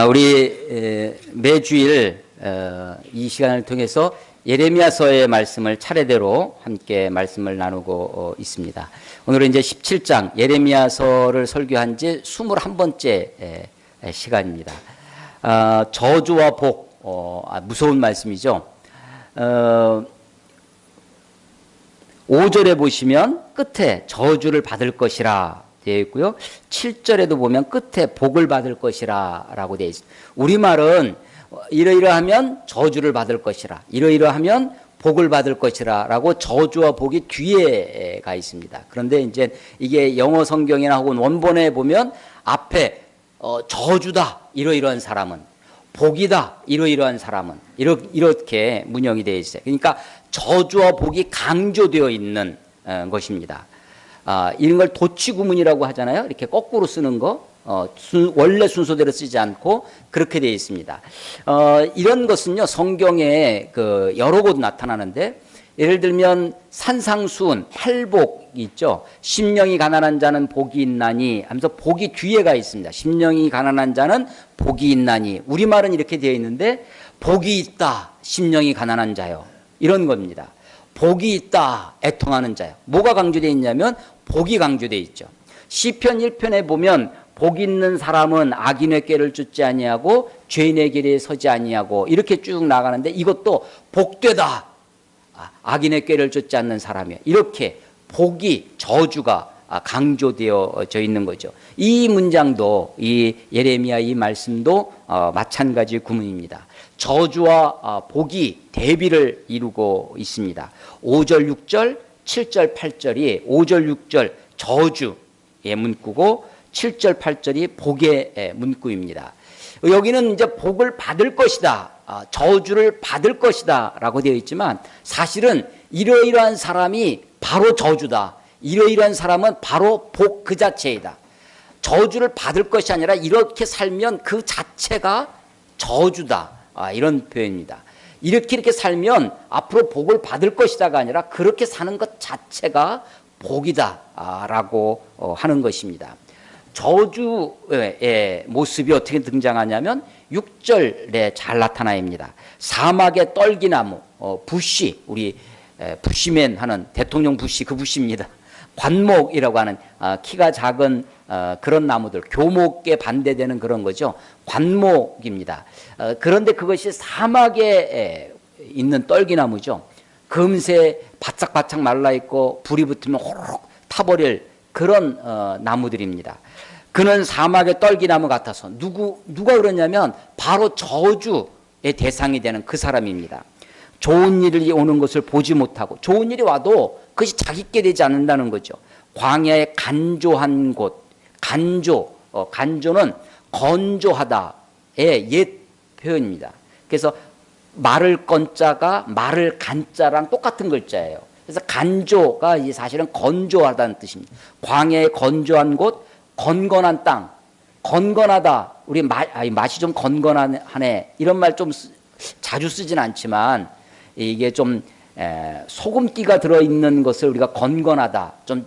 우리 매주일 이 시간을 통해서 예레미야서의 말씀을 차례대로 함께 말씀을 나누고 있습니다. 오늘은 이제 17장 예레미야서를 설교한 지 21번째 시간입니다. 저주와 복, 무서운 말씀이죠. 5절에 보시면 끝에 저주를 받을 것이라 되어 있고요. 7절에도 보면 끝에 복을 받을 것이라 라고 되어 있습니다. 우리말은 이러이러하면 저주를 받을 것이라, 이러이러하면 복을 받을 것이라 라고 저주와 복이 뒤에 가 있습니다. 그런데 이제 이게 영어 성경이나 혹은 원본에 보면 앞에 저주다 이러이러한 사람은, 복이다 이러이러한 사람은, 이렇게 문형이 되어 있어요. 그러니까 저주와 복이 강조되어 있는 것입니다. 이런 걸 도치구문이라고 하잖아요. 이렇게 거꾸로 쓰는 거, 원래 순서대로 쓰지 않고 그렇게 되어 있습니다. 이런 것은요, 성경에 여러 곳 나타나는데, 예를 들면 산상수훈, 팔복 있죠. 심령이 가난한 자는 복이 있나니 하면서 복이 뒤에가 있습니다. 심령이 가난한 자는 복이 있나니. 우리말은 이렇게 되어 있는데 복이 있다, 심령이 가난한 자요. 이런 겁니다. 복이 있다, 애통하는 자요. 뭐가 강조되어 있냐면 복이 강조되어 있죠. 시편 1편에 보면 복 있는 사람은 악인의 꾀를 쫓지 아니하고 죄인의 길에 서지 아니하고 이렇게 쭉 나가는데, 이것도 복되다, 악인의 꾀를 쫓지 않는 사람이에요. 이렇게 복이, 저주가 강조되어져 있는 거죠. 이 문장도, 이 예레미야 이 말씀도 마찬가지 구문입니다. 저주와 복이 대비를 이루고 있습니다. 5절, 6절, 7절, 8절이 5절, 6절 저주의 문구고 7절, 8절이 복의 문구입니다. 여기는 이제 복을 받을 것이다, 저주를 받을 것이다 라고 되어 있지만, 사실은 이러이러한 사람이 바로 저주다, 이러이러한 사람은 바로 복 그 자체이다. 저주를 받을 것이 아니라 이렇게 살면 그 자체가 저주다, 이런 표현입니다. 이렇게 살면 앞으로 복을 받을 것이다가 아니라 그렇게 사는 것 자체가 복이다 라고 하는 것입니다. 저주의 모습이 어떻게 등장하냐면 6절에 잘 나타납니다. 사막의 떨기나무, 부시, 우리 부시맨 하는 대통령 부시, 그 부시입니다. 관목이라고 하는 키가 작은 그런 나무들, 교목에 반대되는 그런 거죠. 관목입니다. 그런데 그것이 사막에 있는 떨기나무죠. 금세 바짝바짝 말라있고 불이 붙으면 호로록 타버릴 그런 나무들입니다. 그는 사막의 떨기나무 같아서, 누가 그러냐면 바로 저주의 대상이 되는 그 사람입니다. 좋은 일이 오는 것을 보지 못하고, 좋은 일이 와도 그것이 자기께 되지 않는다는 거죠. 광야의 간조한 곳, 간조는 건조하다의 옛 표현입니다. 그래서 말을 건자가 말을 간자랑 똑같은 글자예요. 그래서 간조가 사실은 건조하다는 뜻입니다. 광야의 건조한 곳, 건건한 땅, 건건하다. 우리 맛이 좀 건건하네, 이런 말 좀 자주 쓰진 않지만, 이게 좀 소금기가 들어있는 것을 우리가 건건하다, 좀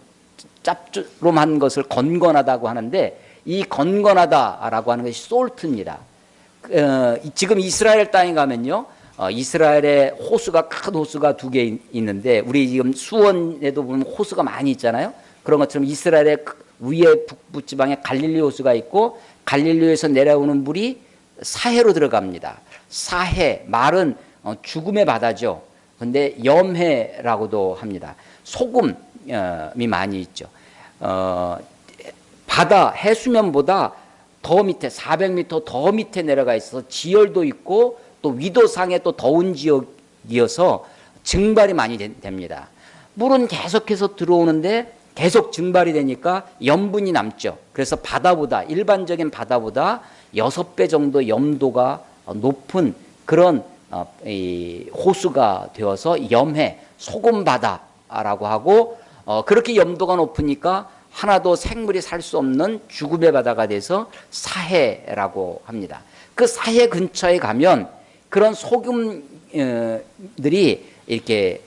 짭조름한 것을 건건하다고 하는데, 이 건건하다라고 하는 것이 솔트입니다. 지금 이스라엘 땅에 가면요, 이스라엘에 호수가, 큰 호수가 2개 있는데, 우리 지금 수원에도 보면 호수가 많이 있잖아요. 그런 것처럼 이스라엘의 위에 북부 지방에 갈릴리 호수가 있고, 갈릴리에서 내려오는 물이 사해로 들어갑니다. 사해, 말은 죽음의 바다죠. 근데 염해라고도 합니다. 소금이 많이 있죠. 바다 해수면보다 더 밑에 400m 더 밑에 내려가 있어서 지열도 있고, 또 위도상에 또 더운 지역이어서 증발이 많이 됩니다. 물은 계속해서 들어오는데 계속 증발이 되니까 염분이 남죠. 그래서 일반적인 바다보다 6배 정도 염도가 높은 그런 이 호수가 되어서 염해, 소금바다라고 하고, 그렇게 염도가 높으니까 하나도 생물이 살 수 없는 죽음의 바다가 돼서 사해라고 합니다. 그 사해 근처에 가면 그런 소금들이 이렇게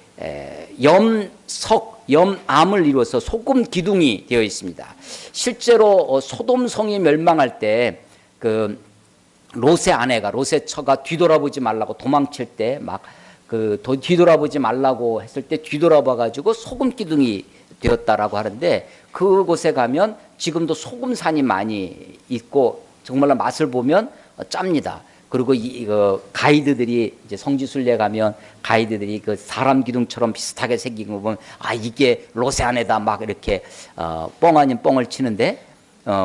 염암을 이루어서 소금 기둥이 되어 있습니다. 실제로 소돔성이 멸망할 때 그 롯의 아내가 롯의 처가 뒤돌아보지 말라고 도망칠 때 막 뒤돌아보지 말라고 했을 때 뒤돌아봐 가지고 소금 기둥이 되었다라고 하는데 그곳에 가면 지금도 소금산이 많이 있고 정말로 맛을 보면 짭니다. 그리고 가이드들이 이제 성지순례 가면 가이드들이 그 사람 기둥처럼 비슷하게 생긴 거 보면 아 이게 롯의 아내다 막 이렇게 뻥 아닌 뻥을 치는데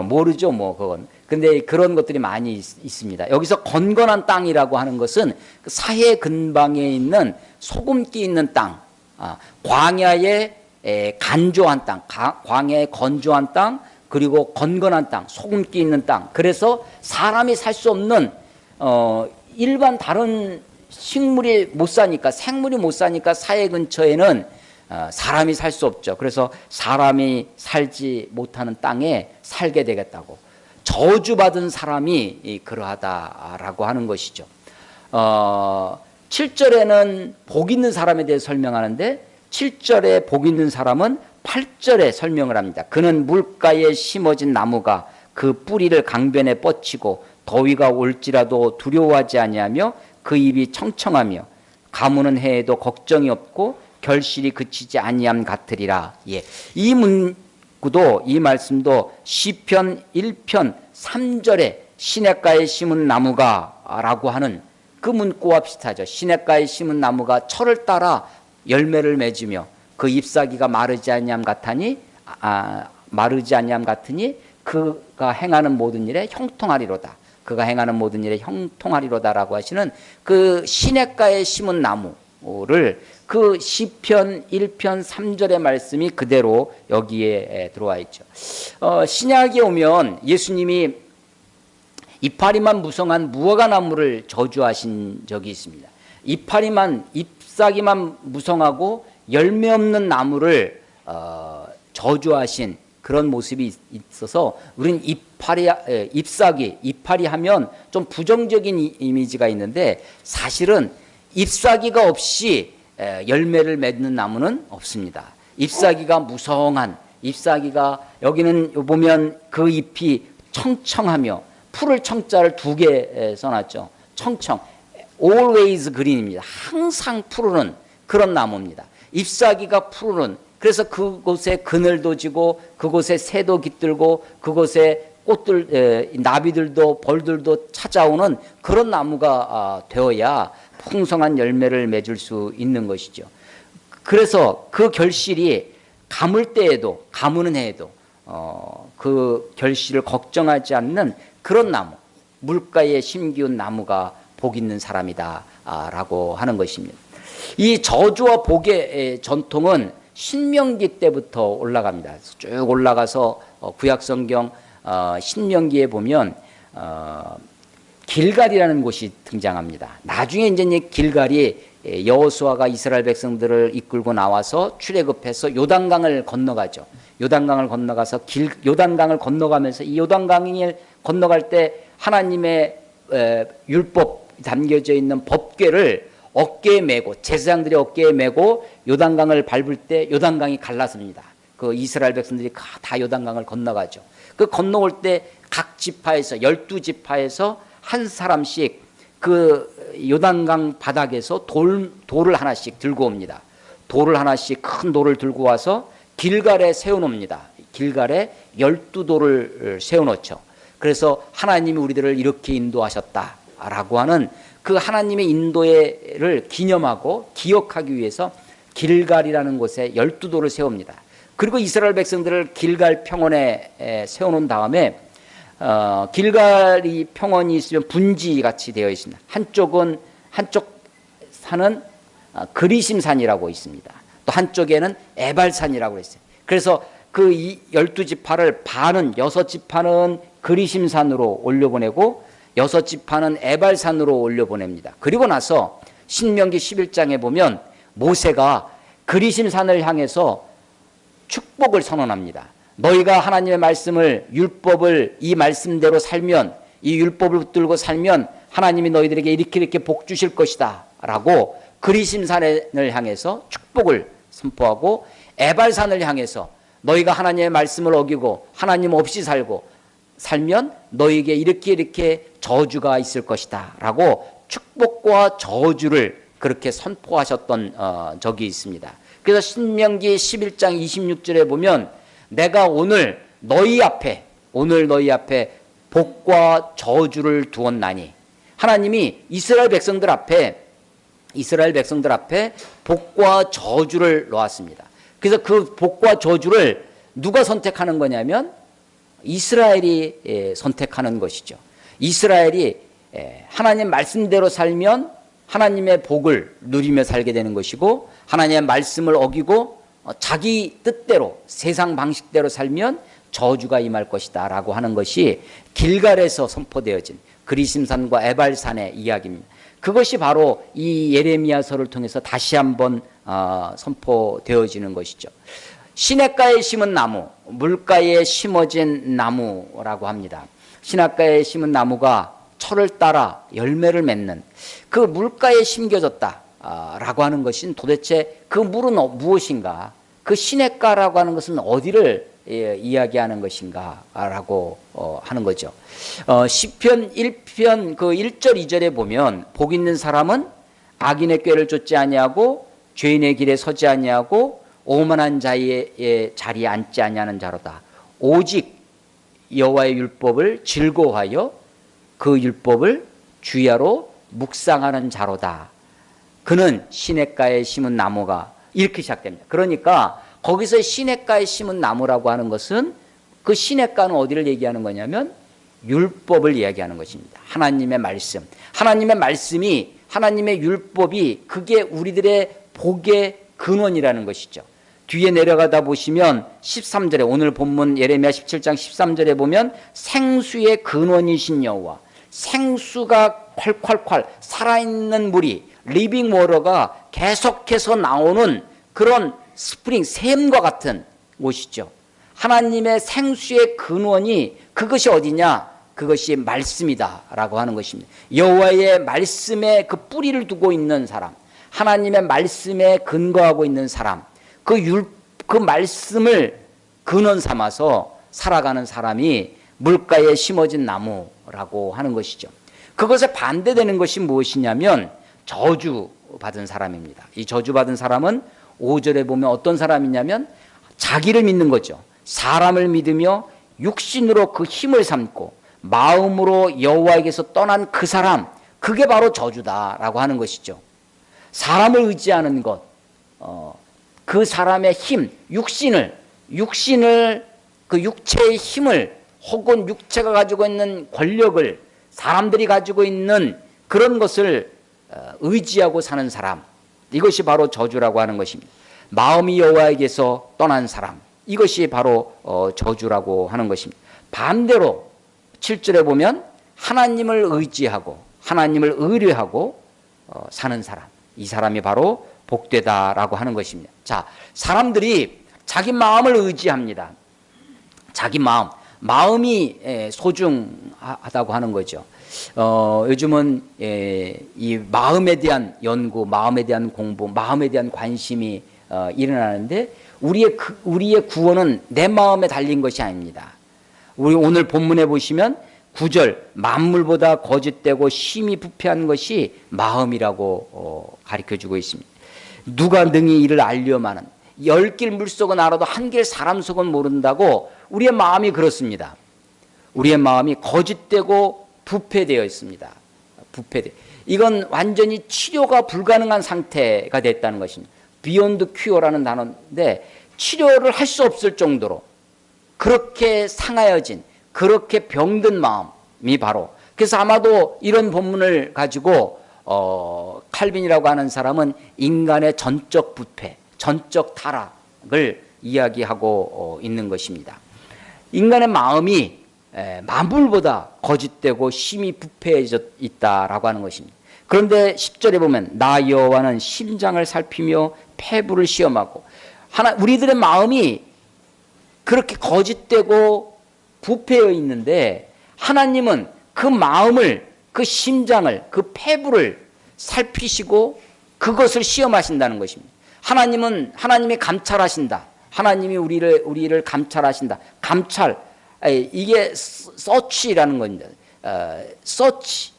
모르죠 뭐 그건. 근데 그런 것들이 많이 있습니다. 여기서 건건한 땅이라고 하는 것은 그 사해 근방에 있는 소금기 있는 땅, 광야의 간조한 땅, 광야의 건조한 땅, 그리고 건건한 땅, 소금기 있는 땅. 그래서 사람이 살 수 없는 일반 다른 식물이 못 사니까 생물이 못 사니까 사해 근처에는 사람이 살 수 없죠. 그래서 사람이 살지 못하는 땅에 살게 되겠다고. 저주받은 사람이 그러하다라고 하는 것이죠. 7절에는 복 있는 사람에 대해 설명하는데 7절에 복 있는 사람은 8절에 설명을 합니다. 그는 물가에 심어진 나무가 그 뿌리를 강변에 뻗치고 더위가 올지라도 두려워하지 아니하며 그 잎이 청청하며 가무는 해에도 걱정이 없고 결실이 그치지 아니함 같으리라. 예. 이 문구도 이 말씀도 시편 1편 3절에 시냇가에 심은 나무가라고 하는 그 문구와 비슷하죠. 시냇가에 심은 나무가 철을 따라 열매를 맺으며 그 잎사귀가 마르지 아니함 같으니 그가 행하는 모든 일에 형통하리로다. 그가 행하는 모든 일에 형통하리로다라고 하시는 그 시냇가에 심은 나무를 그 시편 1편 3절의 말씀이 그대로 여기에 들어와 있죠. 신약에 오면 예수님이 이파리만 무성한 무화과 나무를 저주하신 적이 있습니다. 잎사귀만 무성하고 열매 없는 나무를 저주하신 그런 모습이 있어서 우리는 이파리 하면 좀 부정적인 이미지가 있는데 사실은 잎사귀가 없이 열매를 맺는 나무는 없습니다. 잎사귀가 무성한 잎사귀가 여기는 보면 그 잎이 청청하며 풀을 청자를 2개 써놨죠. 청청 always green입니다. 항상 푸르는 그런 나무입니다. 잎사귀가 푸르는 그래서 그곳에 그늘도 지고 그곳에 새도 깃들고 그곳에 꽃들 나비들도 벌들도 찾아오는 그런 나무가 되어야 풍성한 열매를 맺을 수 있는 것이죠. 그래서 그 결실이 가무는 해에도 그 결실을 걱정하지 않는 그런 나무, 물가에 심기운 나무가 복 있는 사람이다라고 하는 것입니다. 이 저주와 복의 전통은 신명기 때부터 올라갑니다. 쭉 올라가서 구약성경 신명기에 보면 길갈이라는 곳이 등장합니다. 나중에 이제 길갈이 여호수아가 이스라엘 백성들을 이끌고 나와서 출애굽해서 요단강을 건너가죠. 요단강을 건너가서 요단강을 건너가면서 이 요단강을 건너갈 때 하나님의 율법 담겨져 있는 법궤를 어깨에 메고 제사장들이 어깨에 메고 요단강을 밟을 때 요단강이 갈라집니다. 그 이스라엘 백성들이 다 요단강을 건너가죠. 그 건너올 때 각 지파에서 12지파에서 한 사람씩 그 요단강 바닥에서 돌을 하나씩 들고 옵니다. 돌을 하나씩 큰 돌을 들고 와서 길갈에 세워놓습니다. 길갈에 12돌을 세워놓죠. 그래서 하나님이 우리들을 이렇게 인도하셨다라고 하는 그 하나님의 인도를 기념하고 기억하기 위해서 길갈이라는 곳에 12돌을 세웁니다. 그리고 이스라엘 백성들을 길갈 평원에 세워놓은 다음에 길갈이 평원이 있으면 분지같이 되어 있습니다. 한쪽 산은 그리심산이라고 있습니다. 또 한쪽에는 에발산이라고 있어요. 그래서 그 12지파를 반은 6지파는 그리심산으로 올려보내고 6지파는 에발산으로 올려보냅니다. 그리고 나서 신명기 11장에 보면 모세가 그리심산을 향해서 축복을 선언합니다. 너희가 하나님의 말씀을 율법을 이 말씀대로 살면 이 율법을 붙들고 살면 하나님이 너희들에게 이렇게 복 주실 것이다 라고 그리심산을 향해서 축복을 선포하고 에발산을 향해서 너희가 하나님의 말씀을 어기고 하나님 없이 살고 살면 너에게 이렇게 저주가 있을 것이다 라고 축복과 저주를 그렇게 선포하셨던 적이 있습니다. 그래서 신명기 11장 26절에 보면 내가 오늘 너희 앞에 복과 저주를 두었나니, 하나님이 이스라엘 백성들 앞에 복과 저주를 놓았습니다. 그래서 그 복과 저주를 누가 선택하는 거냐면 이스라엘이 선택하는 것이죠. 이스라엘이 하나님 말씀대로 살면 하나님의 복을 누리며 살게 되는 것이고, 하나님의 말씀을 어기고 자기 뜻대로 세상 방식대로 살면 저주가 임할 것이다 라고 하는 것이 길갈에서 선포되어진 그리심산과 에발산의 이야기입니다. 그것이 바로 이 예레미야서를 통해서 다시 한번 선포되어지는 것이죠. 시냇가에 심은 나무, 물가에 심어진 나무라고 합니다. 시냇가에 심은 나무가 철을 따라 열매를 맺는, 그 물가에 심겨졌다라고 하는 것은 도대체 그 물은 무엇인가? 그 시냇가라고 하는 것은 어디를 이야기하는 것인가라고 하는 거죠. 시편 1편 그 1절 2절에 보면 복 있는 사람은 악인의 꾀를 쫓지 아니하고 죄인의 길에 서지 아니하고 오만한 자의 자리에 앉지 아니하는 자로다. 오직 여호와의 율법을 즐거워하여 그 율법을 주야로 묵상하는 자로다. 그는 시냇가에 심은 나무가, 이렇게 시작됩니다. 그러니까 거기서 시냇가에 심은 나무라고 하는 것은 그 시냇가는 어디를 얘기하는 거냐면 율법을 이야기하는 것입니다. 하나님의 말씀. 하나님의 말씀이, 하나님의 율법이 그게 우리들의 복의 근원이라는 것이죠. 뒤에 내려가다 보시면 13절에, 오늘 본문 예레미야 17장 13절에 보면 생수의 근원이신 여호와, 생수가 콸콸콸 살아있는 물이, 리빙 워터가 계속해서 나오는 그런 스프링, 샘과 같은 곳이죠. 하나님의 생수의 근원이 그것이 어디냐? 그것이 말씀이다 라고 하는 것입니다. 여호와의 말씀에 그 뿌리를 두고 있는 사람, 하나님의 말씀에 근거하고 있는 사람, 그 말씀을 근원 삼아서 살아가는 사람이 물가에 심어진 나무라고 하는 것이죠. 그것에 반대되는 것이 무엇이냐면 저주받은 사람입니다. 이 저주받은 사람은 5절에 보면 어떤 사람이냐면 자기를 믿는 거죠. 사람을 믿으며 육신으로 그 힘을 삼고 마음으로 여호와에게서 떠난 그 사람, 그게 바로 저주다라고 하는 것이죠. 사람을 의지하는 것, 그 사람의 힘, 육신을 그 육체의 힘을, 혹은 육체가 가지고 있는 권력을, 사람들이 가지고 있는 그런 것을 의지하고 사는 사람, 이것이 바로 저주라고 하는 것입니다. 마음이 여호와에게서 떠난 사람, 이것이 바로 저주라고 하는 것입니다. 반대로 7절에 보면 하나님을 의지하고 하나님을 의뢰하고 사는 사람, 이 사람이 바로 복되다라고 하는 것입니다. 자, 사람들이 자기 마음을 의지합니다. 자기 마음이 소중하다고 하는 거죠. 요즘은 이 마음에 대한 연구, 마음에 대한 공부, 마음에 대한 관심이 일어나는데 우리의 구원은 내 마음에 달린 것이 아닙니다. 우리 오늘 본문에 보시면 9절, 만물보다 거짓되고 심히 부패한 것이 마음이라고 가르쳐주고 있습니다. 누가 능히 이를 알려마는, 10길 물속은 알아도 1길 사람 속은 모른다고 우리의 마음이 그렇습니다. 우리의 마음이 거짓되고 부패되어 있습니다. 이건 완전히 치료가 불가능한 상태가 됐다는 것입니다. 비욘드 큐어라는 단어인데 치료를 할 수 없을 정도로 그렇게 상하여진, 그렇게 병든 마음이 바로, 그래서 아마도 이런 본문을 가지고 칼빈이라고 하는 사람은 인간의 전적 부패, 전적 타락을 이야기하고 있는 것입니다. 인간의 마음이 만물보다 거짓되고 심히 부패해져 있다라고 하는 것입니다. 그런데 10절에 보면 나 여호와는 심장을 살피며 폐부를 시험하고, 우리들의 마음이 그렇게 거짓되고 부패해 있는데 하나님은 그 마음을, 그 심장을, 그 폐부를 살피시고 그것을 시험하신다는 것입니다. 하나님이 감찰하신다. 하나님이 우리를 감찰하신다. 감찰, 이게 search라는 겁니다. search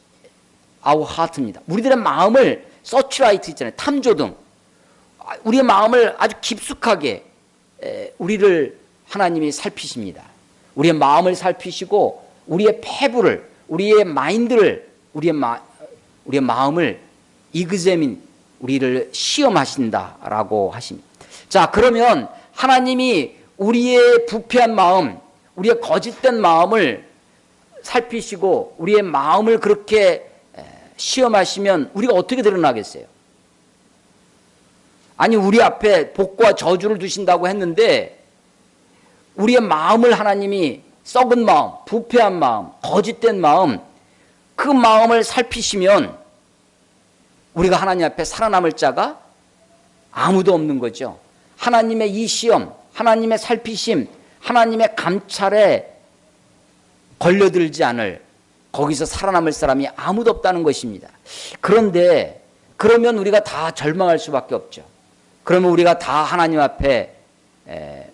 our heart입니다. 우리들의 마음을 searchlight 있잖아요. 탐조등. 우리의 마음을 아주 깊숙하게 우리를 하나님이 살피십니다. 우리의 마음을 살피시고 우리의 폐부를, 우리의 마인드를, 우리의 마음을 examine, 우리를 시험하신다라고 하십니다. 자, 그러면 하나님이 우리의 부패한 마음, 우리의 거짓된 마음을 살피시고 우리의 마음을 그렇게 시험하시면 우리가 어떻게 드러나겠어요? 아니, 우리 앞에 복과 저주를 두신다고 했는데 우리의 마음을 하나님이 썩은 마음, 부패한 마음, 거짓된 마음, 그 마음을 살피시면 우리가 하나님 앞에 살아남을 자가 아무도 없는 거죠. 하나님의 이 시험, 하나님의 살피심, 하나님의 감찰에 걸려들지 않을, 거기서 살아남을 사람이 아무도 없다는 것입니다. 그런데 그러면 우리가 다 절망할 수밖에 없죠. 그러면 우리가 다 하나님 앞에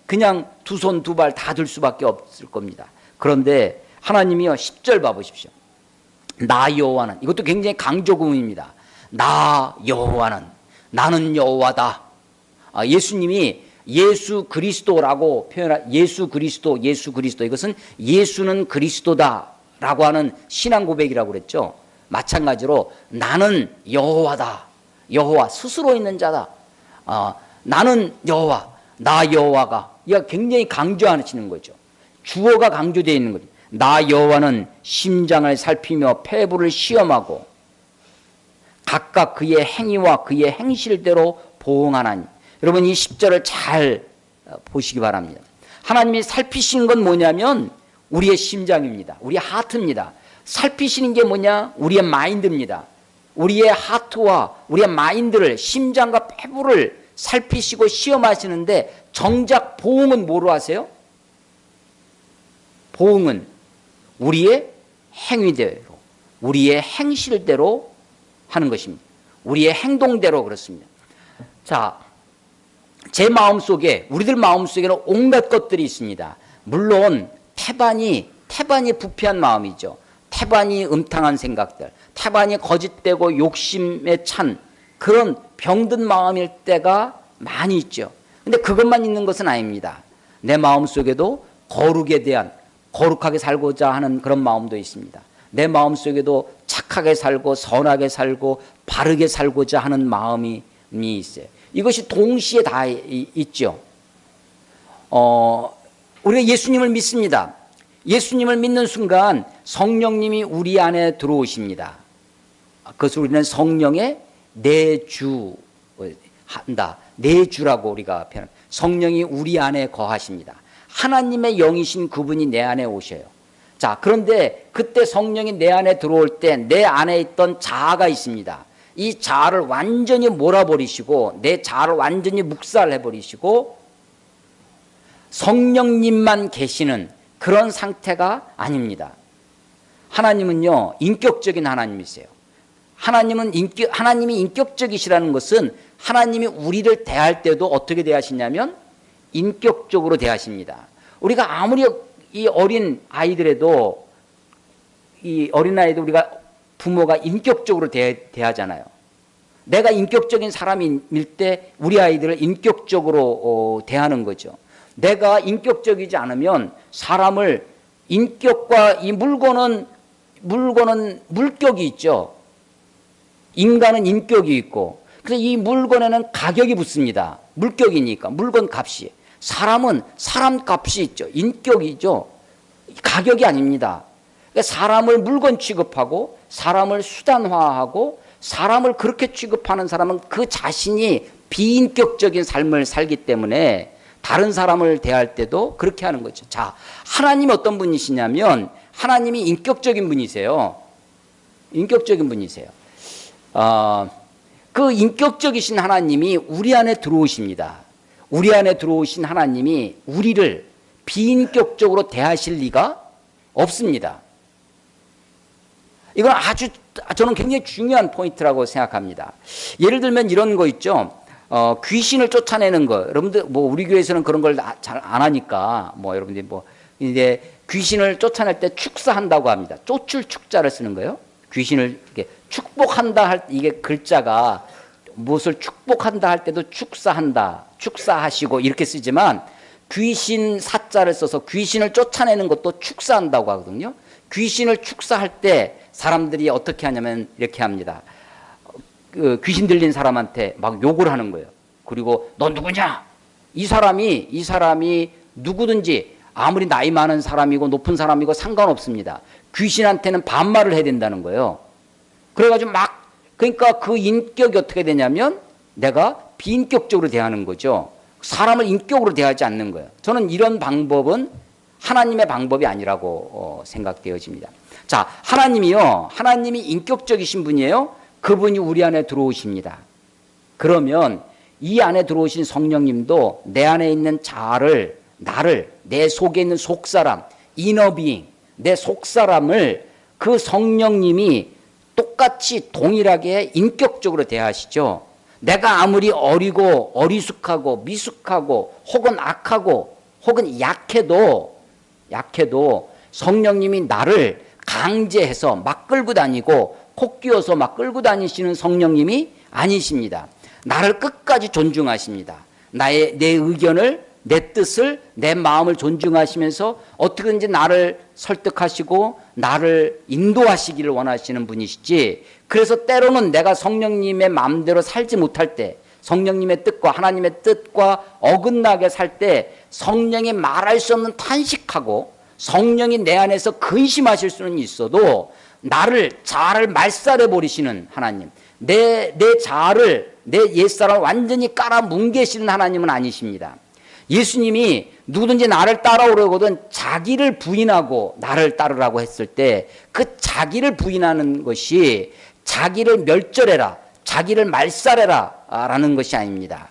그냥 두 손 두 발 다 들 수밖에 없을 겁니다. 그런데 하나님이요, 10절 봐보십시오. 나 여호와는, 이것도 굉장히 강조구문입니다. 나 여호와는, 나는 여호와다. 예수님이 예수 그리스도라고 표현한, 예수 그리스도, 이것은 예수는 그리스도다라고 하는 신앙 고백이라고 그랬죠. 마찬가지로 나는 여호와다. 여호와, 스스로 있는 자다. 나는 여호와, 나 여호와가, 이거 굉장히 강조하시는 거죠. 주어가 강조되어 있는 거죠. 나 여호와는 심장을 살피며 폐부를 시험하고 각각 그의 행위와 그의 행실대로 보응하나니. 여러분, 이 10절을 잘 보시기 바랍니다. 하나님이 살피시는 건 뭐냐면 우리의 심장입니다. 우리의 하트입니다. 살피시는 게 뭐냐? 우리의 마인드입니다. 우리의 하트와 우리의 마인드를, 심장과 폐부를 살피시고 시험하시는데 정작 보응은 뭐로 하세요? 보응은 우리의 행위대로, 우리의 행실대로 하는 것입니다. 우리의 행동대로 그렇습니다. 자, 제 마음속에, 우리들 마음속에는 온갖 것들이 있습니다. 물론 태반이 부패한 마음이죠. 태반이 음탕한 생각들, 태반이 거짓되고 욕심에 찬 그런 병든 마음일 때가 많이 있죠. 근데 그것만 있는 것은 아닙니다. 내 마음속에도 거룩에 대한, 거룩하게 살고자 하는 그런 마음도 있습니다. 내 마음속에도 착하게 살고 선하게 살고 바르게 살고자 하는 마음이 있어요. 이것이 동시에 다 있죠. 우리가 예수님을 믿습니다. 예수님을 믿는 순간 성령님이 우리 안에 들어오십니다. 그것을 우리는 성령의 내주 한다. 내주라고 우리가 표현합니다. 성령이 우리 안에 거하십니다. 하나님의 영이신 그분이 내 안에 오셔요. 자, 그런데 그때 성령이 내 안에 들어올 때 내 안에 있던 자아가 있습니다. 이 자아를 완전히 몰아버리시고 내 자아를 완전히 묵살해버리시고 성령님만 계시는 그런 상태가 아닙니다. 하나님은요, 인격적인 하나님이세요. 하나님이 인격적이시라는 것은 하나님이 우리를 대할 때도 어떻게 대하시냐면 인격적으로 대하십니다. 우리가 아무리 이 어린 아이들에도, 이 어린아이도 우리가 부모가 인격적으로 대하잖아요. 내가 인격적인 사람일 때 우리 아이들을 인격적으로 대하는 거죠. 내가 인격적이지 않으면 사람을, 인격과 이 물건은 물격이 있죠. 인간은 인격이 있고, 그래서 이 물건에는 가격이 붙습니다. 물격이니까, 물건 값이. 사람은 사람 값이 있죠. 인격이죠. 가격이 아닙니다. 그러니까 사람을 물건 취급하고 사람을 수단화하고 사람을 그렇게 취급하는 사람은 그 자신이 비인격적인 삶을 살기 때문에 다른 사람을 대할 때도 그렇게 하는 거죠. 자, 하나님이 어떤 분이시냐면 하나님이 인격적인 분이세요. 인격적인 분이세요. 그 인격적이신 하나님이 우리 안에 들어오십니다. 우리 안에 들어오신 하나님이 우리를 비인격적으로 대하실 리가 없습니다. 이건 아주 저는 굉장히 중요한 포인트라고 생각합니다. 예를 들면 이런 거 있죠. 귀신을 쫓아내는 거. 여러분들 뭐 우리 교회에서는 그런 걸 잘 안 하니까 뭐 여러분들이 뭐 이제 귀신을 쫓아낼 때 축사한다고 합니다. 쫓을 축자를 쓰는 거예요. 귀신을 이렇게 축복한다 할 이게 글자가 무엇을 축복한다 할 때도 축사한다, 축사하시고 이렇게 쓰지만 귀신 사자를 써서 귀신을 쫓아내는 것도 축사한다고 하거든요. 귀신을 축사할 때 사람들이 어떻게 하냐면 이렇게 합니다. 그 귀신 들린 사람한테 막 욕을 하는 거예요. 그리고 너 누구냐? 이 사람이 누구든지 아무리 나이 많은 사람이고 높은 사람이고 상관없습니다. 귀신한테는 반말을 해야 된다는 거예요. 그래가지고 그러니까 그 인격이 어떻게 되냐면 내가 비인격적으로 대하는 거죠. 사람을 인격으로 대하지 않는 거예요. 저는 이런 방법은 하나님의 방법이 아니라고 생각되어집니다. 자, 하나님이 인격적이신 분이에요. 그분이 우리 안에 들어오십니다. 그러면 이 안에 들어오신 성령님도 내 안에 있는 나를, 내 속에 있는 속사람, 이너비잉, 내 속사람을 그 성령님이 똑같이 동일하게 인격적으로 대하시죠. 내가 아무리 어리고 어리숙하고 미숙하고 혹은 악하고 혹은 약해도 성령님이 나를 강제해서 막 끌고 다니고 코 끼워서 막 끌고 다니시는 성령님이 아니십니다. 나를 끝까지 존중하십니다. 내 의견을, 내 뜻을, 내 마음을 존중하시면서 어떻게든지 나를 설득하시고 나를 인도하시기를 원하시는 분이시지. 그래서 때로는 내가 성령님의 마음대로 살지 못할 때, 성령님의 뜻과 하나님의 뜻과 어긋나게 살 때 성령이 말할 수 없는 탄식하고 성령이 내 안에서 근심하실 수는 있어도 자아를 말살해 버리시는 하나님, 내 옛사람을 완전히 깔아 뭉개시는 하나님은 아니십니다. 예수님이 누구든지 나를 따라오려거든 자기를 부인하고 나를 따르라고 했을 때 그 자기를 부인하는 것이 자기를 멸절해라, 자기를 말살해라 라는 것이 아닙니다.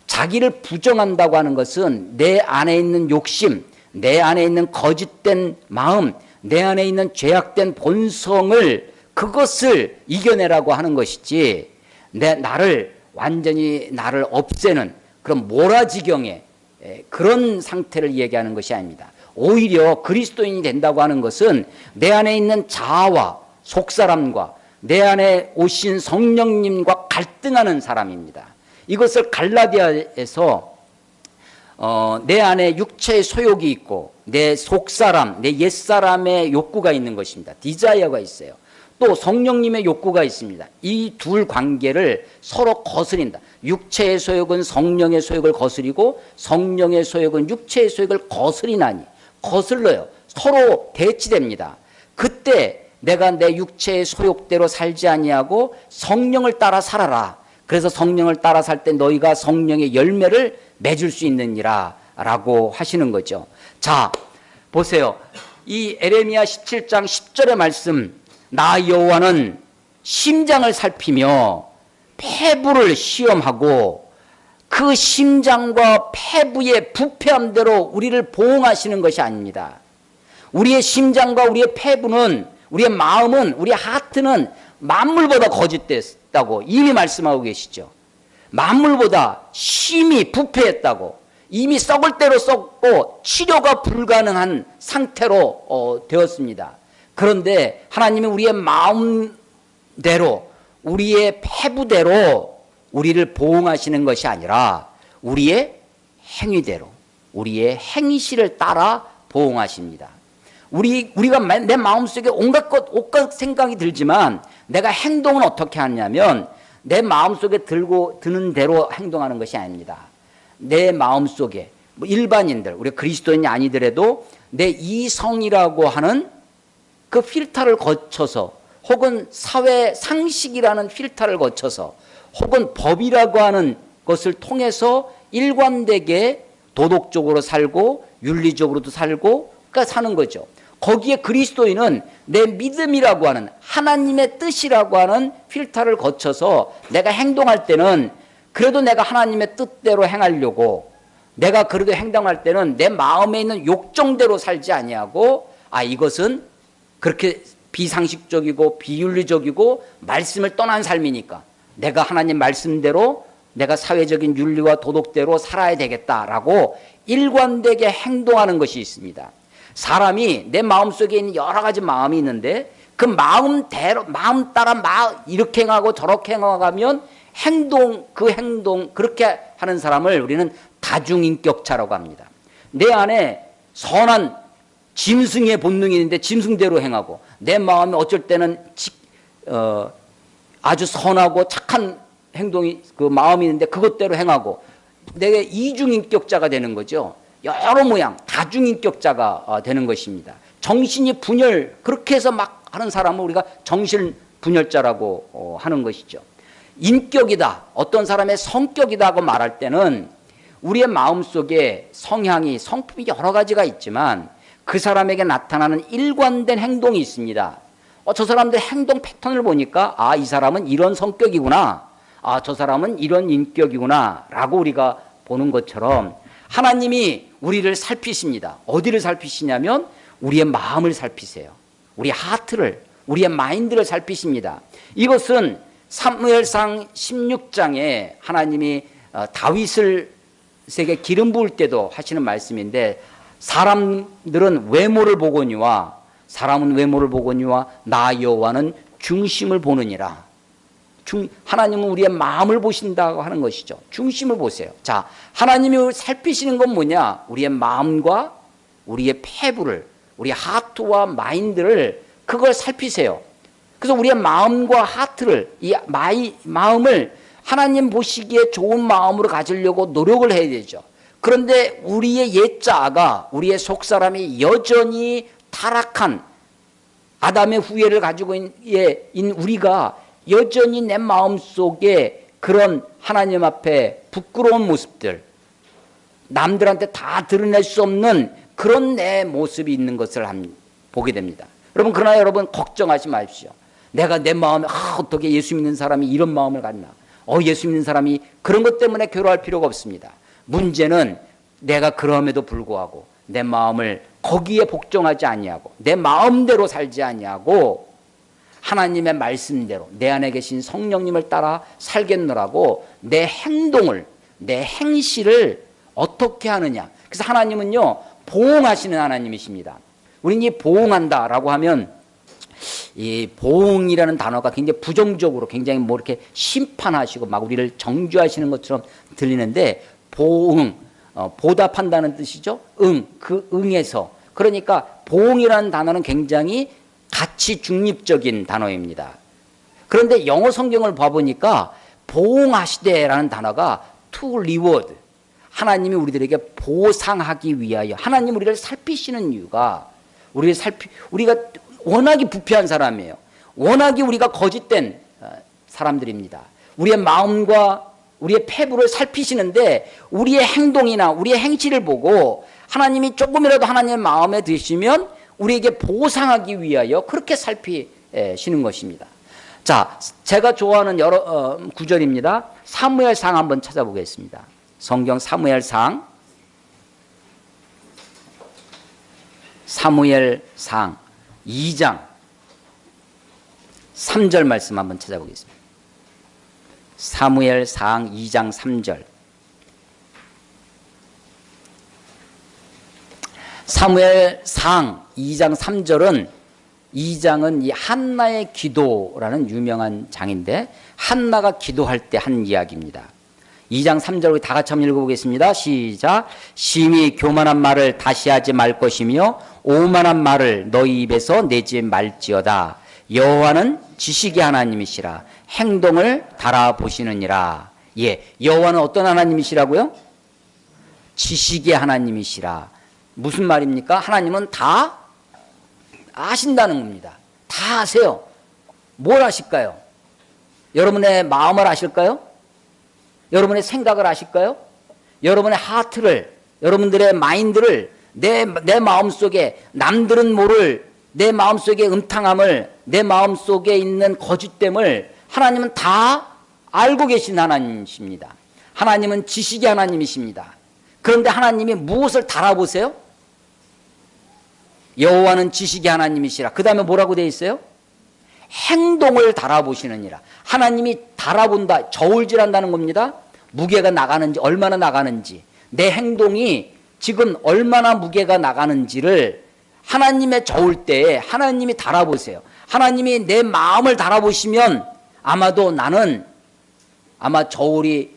자기를 부정한다고 하는 것은 내 안에 있는 욕심, 내 안에 있는 거짓된 마음, 내 안에 있는 죄악된 본성을 그것을 이겨내라고 하는 것이지 완전히 나를 없애는 그런 몰아지경의 그런 상태를 얘기하는 것이 아닙니다. 오히려 그리스도인이 된다고 하는 것은 내 안에 있는 자아와 속사람과 내 안에 오신 성령님과 갈등하는 사람입니다. 이것을 갈라디아에서 내 안에 육체의 소욕이 있고 내 속사람, 내 옛사람의 욕구가 있는 것입니다. 디자이어가 있어요. 또 성령님의 욕구가 있습니다. 이 둘 관계를 서로 거스린다. 육체의 소욕은 성령의 소욕을 거스리고 성령의 소욕은 육체의 소욕을 거슬러요. 서로 대치됩니다. 그때 내가 내 육체의 소욕대로 살지 아니하고 성령을 따라 살아라. 그래서 성령을 따라 살 때 너희가 성령의 열매를 맺을 수 있느니라 라고 하시는 거죠. 자, 보세요. 이 에레미야 17장 10절의 말씀, 나 여호와는 심장을 살피며 폐부를 시험하고 그 심장과 폐부의 부패함대로 우리를 보응하시는 것이 아닙니다. 우리의 심장과 우리의 폐부는, 우리의 마음은, 우리의 하트는 만물보다 거짓됐다고 이미 말씀하고 계시죠. 만물보다 심히 부패했다고, 이미 썩을 대로 썩고 치료가 불가능한 상태로 되었습니다. 그런데 하나님이 우리의 마음대로, 우리의 폐부대로 우리를 보응하시는 것이 아니라 우리의 행위대로, 우리의 행실을 따라 보응하십니다. 우리가 내 마음속에 온갖 생각이 들지만 내가 행동은 어떻게 하냐면 내 마음속에 드는 대로 행동하는 것이 아닙니다. 내 마음속에 일반인들, 우리 그리스도인이 아니더라도 내 이성이라고 하는 그 필터를 거쳐서, 혹은 사회 상식이라는 필터를 거쳐서, 혹은 법이라고 하는 것을 통해서 일관되게 도덕적으로 살고 윤리적으로도 살고 그러니까 사는 거죠. 거기에 그리스도인은 내 믿음이라고 하는 하나님의 뜻이라고 하는 필터를 거쳐서 내가 행동할 때는 그래도 내가 하나님의 뜻대로 행하려고, 내가 그렇게 행동할 때는 내 마음에 있는 욕정대로 살지 아니하고, 이것은 그렇게 비상식적이고 비윤리적이고 말씀을 떠난 삶이니까 내가 하나님 말씀대로 내가 사회적인 윤리와 도덕대로 살아야 되겠다라고 일관되게 행동하는 것이 있습니다. 사람이 내 마음속에 있는 여러 가지 마음이 있는데 그 마음대로 마음 따라 이렇게 행하고 저렇게 행하면 그 행동 그렇게 하는 사람을 우리는 다중인격자라고 합니다. 내 안에 선한 짐승의 본능이 있는데 짐승대로 행하고 내 마음이 어쩔 때는 아주 선하고 착한 행동이 그 마음이 있는데 그것대로 행하고 내가 이중인격자가 되는 거죠. 여러 모양 다중인격자가 되는 것입니다. 정신이 분열 그렇게 해서 막 하는 사람을 우리가 정신분열자라고 하는 것이죠. 인격이다 어떤 사람의 성격이다 하고 말할 때는 우리의 마음속에 성품이 여러 가지가 있지만 그 사람에게 나타나는 일관된 행동이 있습니다. 저 사람들의 행동 패턴을 보니까 이 사람은 이런 성격이구나, 저 사람은 이런 인격이구나 라고 우리가 보는 것처럼 하나님이 우리를 살피십니다. 어디를 살피시냐면 우리의 마음을 살피세요. 우리의 하트를, 우리의 마인드를 살피십니다. 이것은 사무엘상 16장에 하나님이 다윗에게 기름 부을 때도 하시는 말씀인데 사람은 외모를 보거니와 나 여호와는 중심을 보느니라. 하나님은 우리의 마음을 보신다고 하는 것이죠. 중심을 보세요. 자, 하나님이 살피시는 건 뭐냐? 우리의 마음과 우리의 폐부를, 우리의 하트와 마인드를 그걸 살피세요. 그래서 우리의 마음과 하트를, 마음을 하나님 보시기에 좋은 마음으로 가지려고 노력을 해야 되죠. 그런데 우리의 옛자아가, 우리의 속사람이 여전히 타락한 아담의 후예를 가지고 있는 우리가 여전히 내 마음속에 그런 하나님 앞에 부끄러운 모습들, 남들한테 다 드러낼 수 없는 그런 내 모습이 있는 것을 보게 됩니다. 여러분, 그러나 여러분 걱정하지 마십시오. 내가 내 마음에 어떻게 예수 믿는 사람이 이런 마음을 갖나, 예수 믿는 사람이 그런 것 때문에 괴로워할 필요가 없습니다. 문제는 내가 그럼에도 불구하고 내 마음을 거기에 복종하지 아니하고 내 마음대로 살지 아니하고 하나님의 말씀대로 내 안에 계신 성령님을 따라 살겠노라고 내 행동을, 내 행실을 어떻게 하느냐. 그래서 하나님은요, 보응하시는 하나님이십니다. 우리는 이 보응한다라고 하면 이 보응이라는 단어가 굉장히 부정적으로 굉장히 이렇게 심판하시고 막 우리를 정죄하시는 것처럼 들리는데 보응, 보답한다는 뜻이죠. 그 응에서. 그러니까 보응이라는 단어는 굉장히 가치 중립적인 단어입니다. 그런데 영어 성경을 봐보니까 보응하시되라는 단어가 to reward, 하나님이 우리들에게 보상하기 위하여, 하나님 우리를 살피시는 이유가 우리가 워낙에 부패한 사람이에요. 워낙에 우리가 거짓된 사람들입니다. 우리의 마음과 우리의 폐부를 살피시는데 우리의 행동이나 우리의 행실을 보고 하나님이 조금이라도 하나님의 마음에 드시면 우리에게 보상하기 위하여 그렇게 살피시는 것입니다. 자, 제가 좋아하는 여러 구절입니다. 사무엘상 한번 찾아보겠습니다. 성경 사무엘상 2장 3절 말씀 한번 찾아보겠습니다. 사무엘상 2장 3절. 사무엘상 2장 3절은 2장은 이 한나의 기도라는 유명한 장인데 한나가 기도할 때 한 이야기입니다. 2장 3절 우리 다 같이 한번 읽어보겠습니다. 시작. 심히 교만한 말을 다시 하지 말 것이며 오만한 말을 너희 입에서 내지 말지어다. 여호와는 지식의 하나님이시라. 행동을 달아보시느니라. 예, 여호와는 어떤 하나님이시라고요? 지식의 하나님이시라. 무슨 말입니까? 하나님은 다 아신다는 겁니다. 다 아세요. 뭘 아실까요? 여러분의 마음을 아실까요? 여러분의 생각을 아실까요? 여러분의 하트를, 여러분들의 마인드를, 내 마음속에 남들은 모를 내 마음속의 음탕함을, 내 마음속에 있는 거짓됨을 하나님은 다 알고 계신 하나님이십니다. 하나님은 지식의 하나님이십니다. 그런데 하나님이 무엇을 달아보세요? 여호와는 지식의 하나님이시라. 그 다음에 뭐라고 되어 있어요? 행동을 달아보시느니라. 하나님이 달아본다, 저울질한다는 겁니다. 무게가 나가는지, 얼마나 나가는지, 내 행동이 지금 얼마나 무게가 나가는지를 하나님의 저울 때에 하나님이 달아보세요. 하나님이 내 마음을 달아보시면 아마도 나는 아마 저울이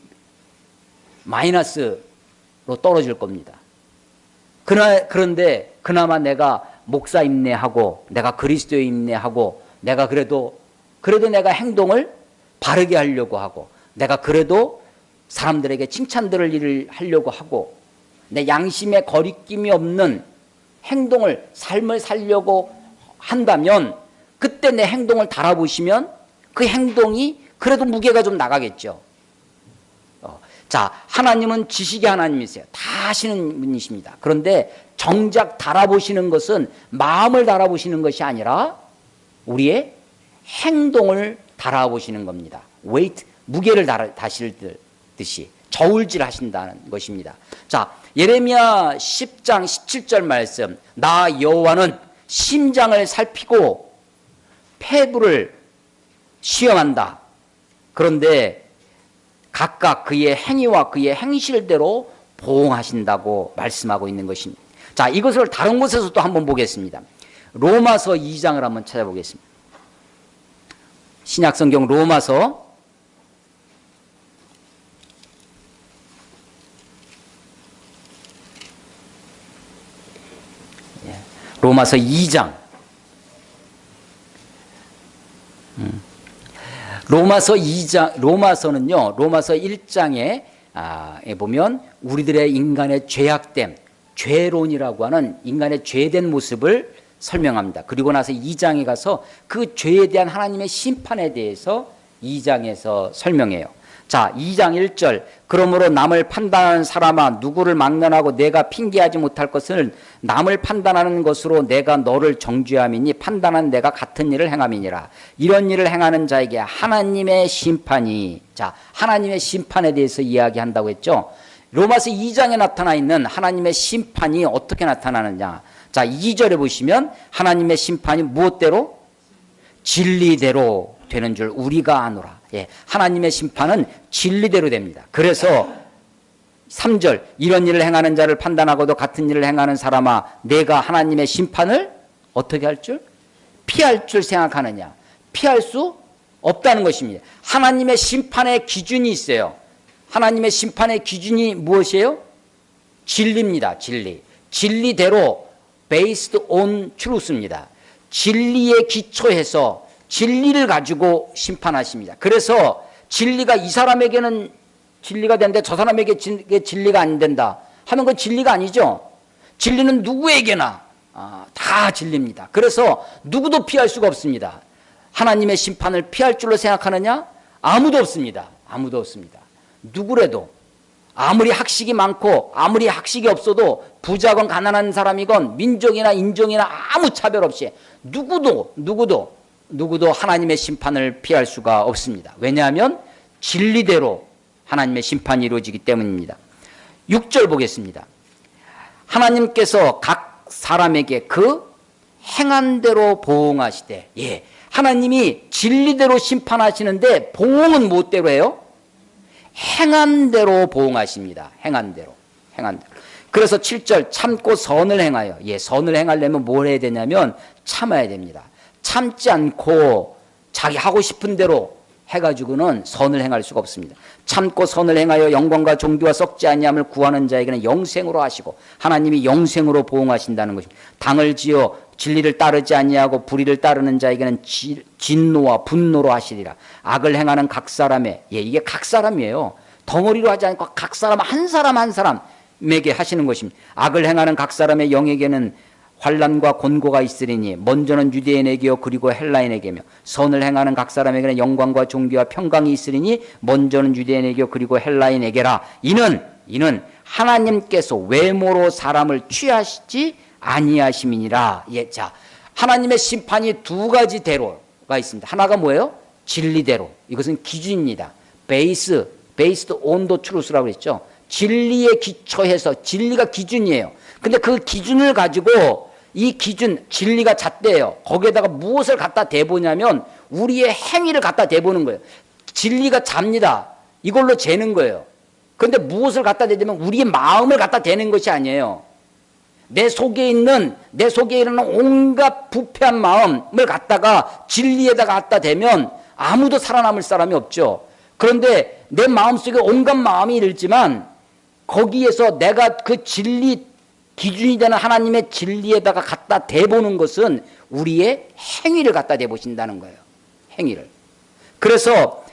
마이너스로 떨어질 겁니다. 그런데 그나마 내가 목사 인내하고 내가 그리스도에 인내하고 내가 그래도 내가 행동을 바르게 하려고 하고 내가 그래도 사람들에게 칭찬들을 일을 하려고 하고 내 양심에 거리낌이 없는 행동을 삶을 살려고 한다면 그때 내 행동을 달아보시면 그 행동이 그래도 무게가 좀 나가겠죠. 자, 하나님은 지식의 하나님이세요. 다 아시는 분이십니다. 그런데 정작 달아보시는 것은 마음을 달아보시는 것이 아니라 우리의 행동을 달아보시는 겁니다. 웨이트, 무게를 다시듯이 저울질 하신다는 것입니다. 자, 예레미야 10장 17절 말씀, 나 여호와는 심장을 살피고 폐부를 시험한다. 그런데 각각 그의 행위와 그의 행실대로 보응하신다고 말씀하고 있는 것입니다. 자, 이것을 다른 곳에서도 한번 보겠습니다. 로마서 2장을 한번 찾아보겠습니다. 신약성경 로마서 2장. 로마서 2장, 로마서는요, 로마서 1장에 보면 우리들의 인간의 죄악됨, 죄론이라고 하는 인간의 죄된 모습을 설명합니다. 그리고 나서 2장에 가서 그 죄에 대한 하나님의 심판에 대해서 2장에서 설명해요. 자, 2장 1절, 그러므로 남을 판단하는 사람아 누구를 막론하고 내가 핑계하지 못할 것을 남을 판단하는 것으로 내가 너를 정죄함이니 판단한 내가 같은 일을 행함이니라. 이런 일을 행하는 자에게 하나님의 심판이, 자, 하나님의 심판에 대해서 이야기한다고 했죠. 로마서 2장에 나타나 있는 하나님의 심판이 어떻게 나타나느냐. 자, 2절에 보시면 하나님의 심판이 무엇대로? 진리대로 되는 줄 우리가 아노라. 예, 하나님의 심판은 진리대로 됩니다. 그래서 3절, 이런 일을 행하는 자를 판단하고도 같은 일을 행하는 사람아 내가 하나님의 심판을 어떻게 할 줄? 피할 줄 생각하느냐. 피할 수 없다는 것입니다. 하나님의 심판의 기준이 있어요. 하나님의 심판의 기준이 무엇이에요? 진리입니다. 진리. 진리대로 based on truth입니다. 진리에 기초해서 진리를 가지고 심판하십니다. 그래서 진리가 이 사람에게는 진리가 되는데 저 사람에게 진리가 안 된다 하면 그건 진리가 아니죠. 진리는 누구에게나 다 진리입니다. 그래서 누구도 피할 수가 없습니다. 하나님의 심판을 피할 줄로 생각하느냐? 아무도 없습니다. 아무도 없습니다. 누구래도 아무리 학식이 많고 아무리 학식이 없어도 부자건 가난한 사람이건 민족이나 인종이나 아무 차별 없이 누구도 하나님의 심판을 피할 수가 없습니다. 왜냐하면 진리대로 하나님의 심판이 이루어지기 때문입니다. 6절 보겠습니다. 하나님께서 각 사람에게 그 행한 대로 보응하시되, 예, 하나님이 진리대로 심판하시는데 보응은 무엇대로 해요? 행한 대로 보응하십니다. 행한 대로. 그래서 7절 참고 선을 행하여, 예, 선을 행하려면 뭘 해야 되냐면 참아야 됩니다. 참지 않고 자기 하고 싶은 대로 해가지고는 선을 행할 수가 없습니다. 참고 선을 행하여 영광과 존귀와 썩지 아니함을 구하는 자에게는 영생으로 하시고 하나님이 영생으로 보응하신다는 것입니다. 당을 지어 진리를 따르지 아니하고 불의를 따르는 자에게는 진노와 분노로 하시리라. 악을 행하는 각 사람의, 예, 이게 각 사람이에요. 덩어리로 하지 않고 각 사람 한 사람에게 하시는 것입니다. 악을 행하는 각 사람의 영에게는 환난과 곤고가 있으리니 먼저는 유대인에게요 그리고 헬라인에게며 선을 행하는 각 사람에게는 영광과 존귀와 평강이 있으리니 먼저는 유대인에게요 그리고 헬라인에게라. 이는 하나님께서 외모로 사람을 취하시지 아니하심이니라. 예, 자, 하나님의 심판이 두 가지 대로가 있습니다. 하나가 뭐예요? 진리대로. 이것은 기준입니다. based on the truth라고 했죠. 진리에 기초해서, 진리가 기준이에요. 근데 그 기준을 가지고 이 기준, 진리가 잣대예요. 거기에다가 무엇을 갖다 대보냐면 우리의 행위를 갖다 대보는 거예요. 진리가 잡니다. 이걸로 재는 거예요. 그런데 무엇을 갖다 대면 우리의 마음을 갖다 대는 것이 아니에요. 내 속에 있는 온갖 부패한 마음을 갖다가 진리에다 갖다 대면 아무도 살아남을 사람이 없죠. 그런데 내 마음속에 온갖 마음이 들지만 거기에서 내가 그 진리 기준이 되는 하나님의 진리에다가 갖다 대보는 것은 우리의 행위를 갖다 대보신다는 거예요. 행위를. 그래서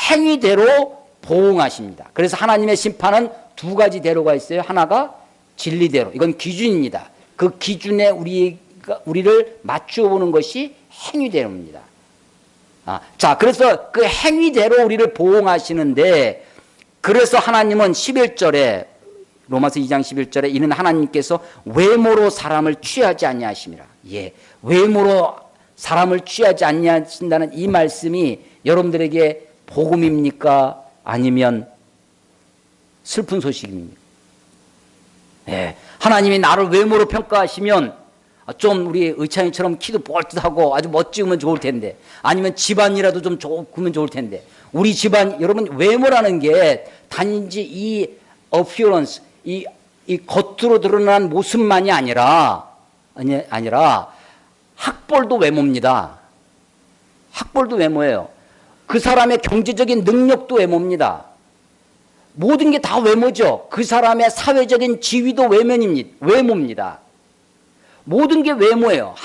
행위대로 보응하십니다. 그래서 하나님의 심판은 두 가지 대로가 있어요. 하나가 진리대로. 이건 기준입니다. 그 기준에 우리를 맞추어 보는 것이 행위대로입니다. 자, 그래서 그 행위대로 우리를 보응하시는데, 그래서 하나님은 11절에, 로마서 2장 11절에 이는 하나님께서 외모로 사람을 취하지 아니하심이라. 예, 외모로 사람을 취하지 아니하신다는 이 말씀이 여러분들에게 복음입니까? 아니면 슬픈 소식입니까? 예, 하나님이 나를 외모로 평가하시면 좀 우리 의찬이처럼 키도 뻘듯하고 아주 멋지면 좋을 텐데, 아니면 집안이라도 좀 좋으면 좋을 텐데, 우리 집안, 여러분 외모라는 게 단지 이 appearance, 이 겉으로 드러난 모습만이 아니라 학벌도 외모입니다. 학벌도 외모예요. 그 사람의 경제적인 능력도 외모입니다. 모든 게 다 외모죠. 그 사람의 사회적인 지위도 외모입니다. 모든 게 외모예요.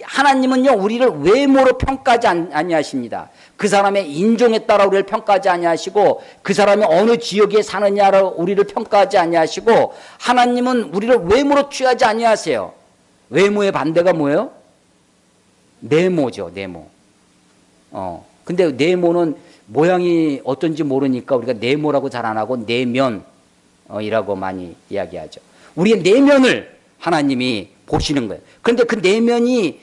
하나님은요, 우리를 외모로 평가하지 아니하십니다. 그 사람의 인종에 따라 우리를 평가하지 아니하시고, 그 사람이 어느 지역에 사느냐로 우리를 평가하지 아니하시고, 하나님은 우리를 외모로 취하지 아니하세요. 외모의 반대가 뭐예요? 내모죠, 내모. 근데 내모는 모양이 어떤지 모르니까 우리가 내모라고 잘 안 하고 내면이라고 많이 이야기하죠. 우리의 내면을 하나님이 보시는 거예요. 그런데 그 내면이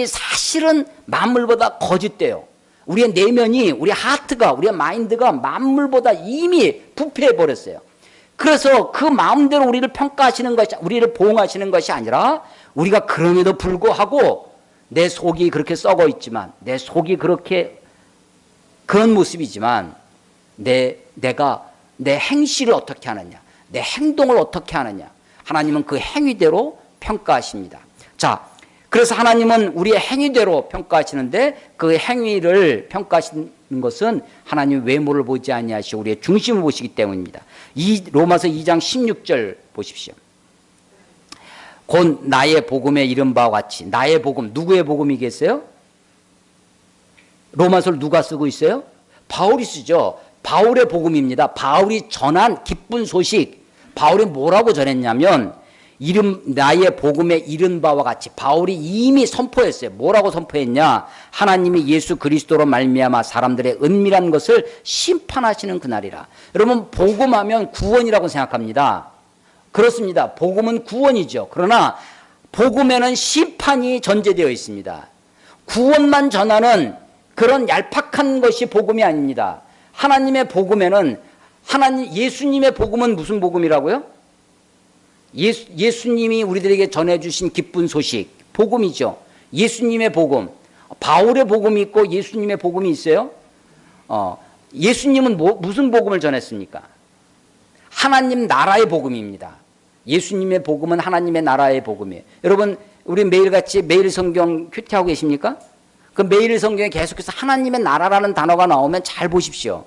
사실은 만물보다 거짓돼요. 우리의 내면이, 우리의 하트가, 우리의 마인드가 만물보다 이미 부패해 버렸어요. 그래서 그 마음대로 우리를 평가하시는 것이, 우리를 보응하시는 것이 아니라, 우리가 그럼에도 불구하고 내 속이 그렇게 썩어 있지만, 내 속이 그렇게 그런 모습이지만, 내가 내 행실을 어떻게 하느냐, 내 행동을 어떻게 하느냐, 하나님은 그 행위대로 평가하십니다. 자, 그래서 하나님은 우리의 행위대로 평가하시는데, 그 행위를 평가하시는 것은 하나님 외모를 보지 아니하시고 우리의 중심을 보시기 때문입니다. 로마서 2장 16절 보십시오. 곧 나의 복음에 이른 바와 같이. 나의 복음, 누구의 복음이겠어요? 로마서를 누가 쓰고 있어요? 바울이 쓰죠. 바울의 복음입니다. 바울이 전한 기쁜 소식. 바울이 뭐라고 전했냐면, 나의 복음에 이른 바와 같이. 바울이 이미 선포했어요. 뭐라고 선포했냐? 하나님이 예수 그리스도로 말미암아 사람들의 은밀한 것을 심판하시는 그날이라. 여러분, 복음하면 구원이라고 생각합니다. 그렇습니다. 복음은 구원이죠. 그러나 복음에는 심판이 전제되어 있습니다. 구원만 전하는 그런 얄팍한 것이 복음이 아닙니다. 하나님의 복음에는, 예수님의 복음은 무슨 복음이라고요? 예수님이 우리들에게 전해주신 기쁜 소식, 복음이죠. 예수님의 복음. 바울의 복음이 있고 예수님의 복음이 있어요. 예수님은 무슨 복음을 전했습니까? 하나님 나라의 복음입니다. 예수님의 복음은 하나님의 나라의 복음이에요. 여러분, 우리 매일같이 매일 성경 큐티하고 계십니까? 그 매일 성경에 계속해서 하나님의 나라라는 단어가 나오면 잘 보십시오.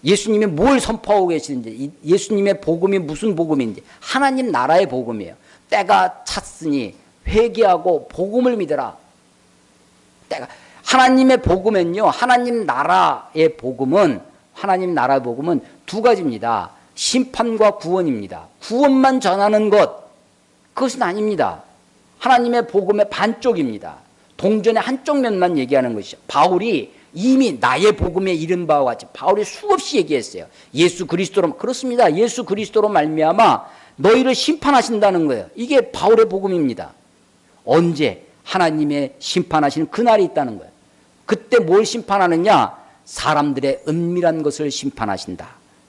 예수님이 뭘 선포하고 계시는지, 예수님의 복음이 무슨 복음인지, 하나님 나라의 복음이에요. 때가 찼으니 회개하고 복음을 믿어라. 하나님의 복음은요, 하나님 나라의 복음은 두 가지입니다. 심판과 구원입니다. 구원만 전하는 것, 그것은 아닙니다. 하나님의 복음의 반쪽입니다. 동전의 한쪽 면만 얘기하는 것이죠. 바울이 이미 나의 복음에 이른 바와 같이 바울이 수없이 얘기했어요. 예수 그리스도로, 그렇습니다. 예수 그리스도로 말미암아 너희를 심판하신다는 거예요. 이게 바울의 복음입니다. 언제? 하나님의 심판하시는 그날이 있다는 거예요. 그때 뭘 심판하느냐? 사람들의 은밀한 것을 심판하신다.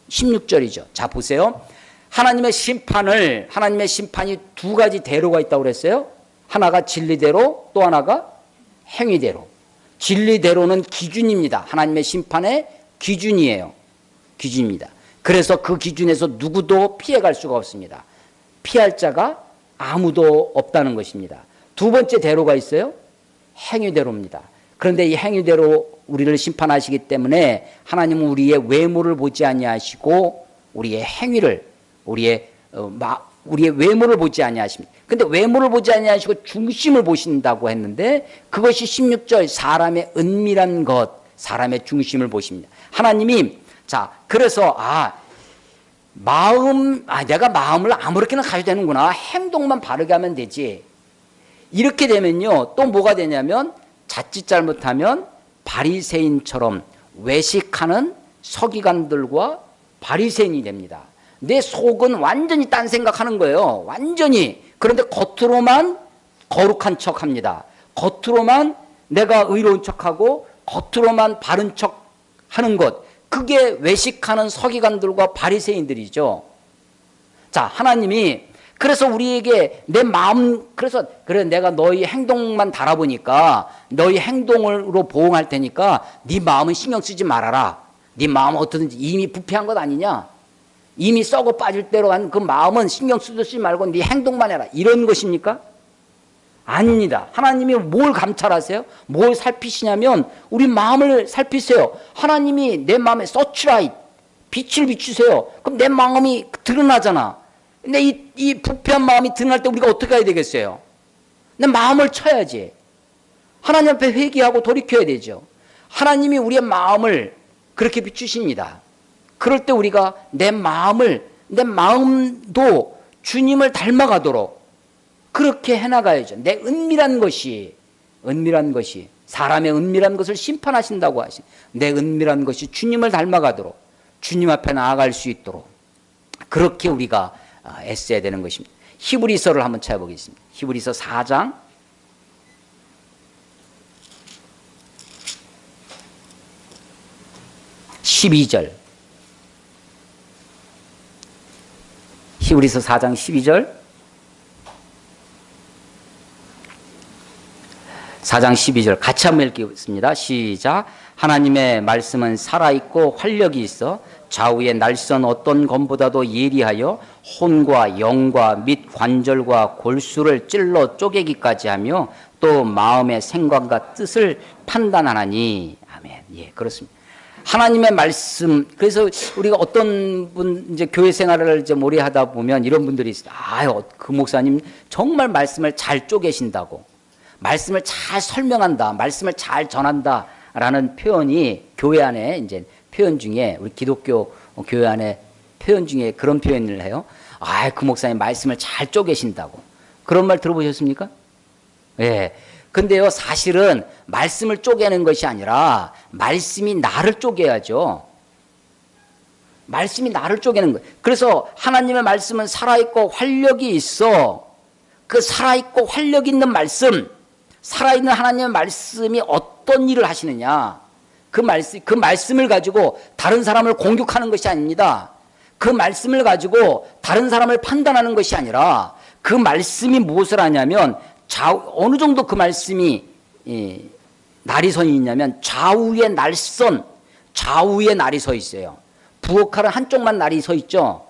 16절이죠. 자, 보세요. 하나님의 심판이 두 가지 대로가 있다고 그랬어요. 하나가 진리대로, 또 하나가 행위대로. 진리대로는 기준입니다. 하나님의 심판의 기준이에요. 기준입니다. 그래서 그 기준에서 누구도 피해갈 수가 없습니다. 피할 자가 아무도 없다는 것입니다. 두 번째 대로가 있어요. 행위대로입니다. 그런데 이 행위대로 우리를 심판하시기 때문에 하나님은 우리의 외모를 보지 아니하시고 우리의 행위를 우리의 외모를 보지 아니하십니다. 근데 외모를 보지 아니하시고 중심을 보신다고 했는데 그것이 16절 사람의 은밀한 것, 사람의 중심을 보십니다. 하나님이 그래서 내가 마음을 아무렇게나 가져도 되는구나. 행동만 바르게 하면 되지. 이렇게 되면요, 또 뭐가 되냐면 자칫 잘못하면 바리새인처럼 외식하는 서기관들과 바리새인이 됩니다. 내 속은 완전히 딴 생각하는 거예요. 완전히. 그런데 겉으로만 거룩한 척합니다. 겉으로만 내가 의로운 척하고 겉으로만 바른 척하는 것. 그게 외식하는 서기관들과 바리새인들이죠. 하나님이 그래서 우리에게 내 마음, 그래서 그래 내가 너희 행동만 달아보니까 너희 행동으로 보응할 테니까 네 마음은 신경 쓰지 말아라. 네 마음은 어떻든지 이미 부패한 것 아니냐. 이미 썩어 빠질 대로 한 그 마음은 신경 쓰지 말고 네 행동만 해라. 이런 것입니까? 아닙니다. 하나님이 뭘 감찰하세요? 뭘 살피시냐면 우리 마음을 살피세요. 하나님이 내 마음에 서치라이트, 빛을 비추세요. 그럼 내 마음이 드러나잖아. 근데 이 부패한 마음이 드러날 때 우리가 어떻게 해야 되겠어요? 내 마음을 쳐야지. 하나님 앞에 회개하고 돌이켜야 되죠. 하나님이 우리의 마음을 그렇게 비추십니다. 그럴 때 우리가 내 마음도 주님을 닮아가도록 그렇게 해나가야죠. 내 은밀한 것이 사람의 은밀한 것을 심판하신다고 하신 내 은밀한 것이 주님을 닮아가도록 주님 앞에 나아갈 수 있도록 그렇게 우리가 애써야 되는 것입니다. 히브리서를 한번 찾아보겠습니다. 히브리서 4장 12절. 히브리서 4장 12절. 4장 12절 같이 한번 읽겠습니다. 시작. 하나님의 말씀은 살아있고 활력이 있어 좌우의 날선 어떤 검보다도 예리하여 혼과 영과 및 관절과 골수를 찔러 쪼개기까지 하며 또 마음의 생각과 뜻을 판단하나니. 아멘. 예, 그렇습니다. 하나님의 말씀. 그래서 우리가 어떤 분 이제 교회 생활을 이제 오래 하다 보면 이런 분들이 있어요. 그 목사님 정말 말씀을 잘 쪼개신다고. 말씀을 잘 설명한다. 말씀을 잘 전한다라는 표현이 교회 안에 이제 표현 중에 우리 기독교 교회 안에 표현 중에 그런 표현을 해요. 그 목사님 말씀을 잘 쪼개신다고. 그런 말 들어보셨습니까? 예. 근데요, 사실은 말씀을 쪼개는 것이 아니라 말씀이 나를 쪼개야죠. 말씀이 나를 쪼개는 거예요. 그래서 하나님의 말씀은 살아있고 활력이 있어. 그 살아있고 활력 있는 말씀, 살아있는 하나님의 말씀이 어떤 일을 하시느냐. 그 말씀을 가지고 다른 사람을 공격하는 것이 아닙니다. 그 말씀을 가지고 다른 사람을 판단하는 것이 아니라 그 말씀이 무엇을 하냐면 어느 정도 그 말씀이 날이선이 있냐면 좌우에 날이 서 있어요. 부엌칼은 한쪽만 날이 서 있죠.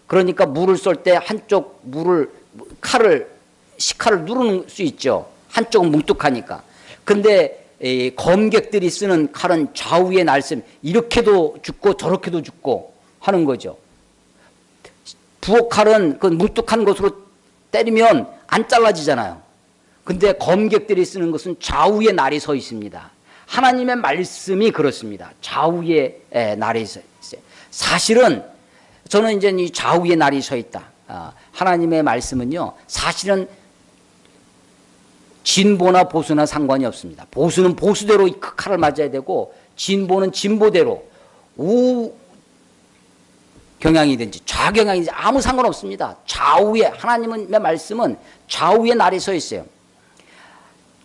그러니까 물을 쏠 때 한쪽 식칼을 누르는 수 있죠. 한쪽은 뭉툭하니까. 근데 검객들이 쓰는 칼은 좌우에 날씀, 이렇게도 죽고 저렇게도 죽고 하는 거죠. 부엌칼은 그 뭉툭한 것으로 때리면 안 잘라지잖아요. 근데 검객들이 쓰는 것은 좌우에 날이 서 있습니다. 하나님의 말씀이 그렇습니다. 좌우에 날이 서 있어요. 사실은 저는 이제 이 좌우에 날이 서 있다. 하나님의 말씀은요, 사실은 진보나 보수나 상관이 없습니다. 보수는 보수대로 그 칼을 맞아야 되고, 진보는 진보대로 우경향이든지 좌경향이든지 아무 상관없습니다. 좌우에, 하나님의 말씀은 좌우에 날이 서 있어요.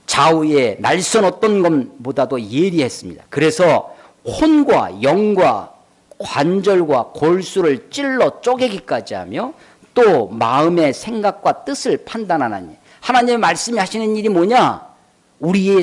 좌우에 날선 어떤 것보다도 예리했습니다. 그래서 혼과 영과 관절과 골수를 찔러 쪼개기까지 하며 또 마음의 생각과 뜻을 판단하나니. 하나님의 말씀이 하시는 일이 뭐냐? 우리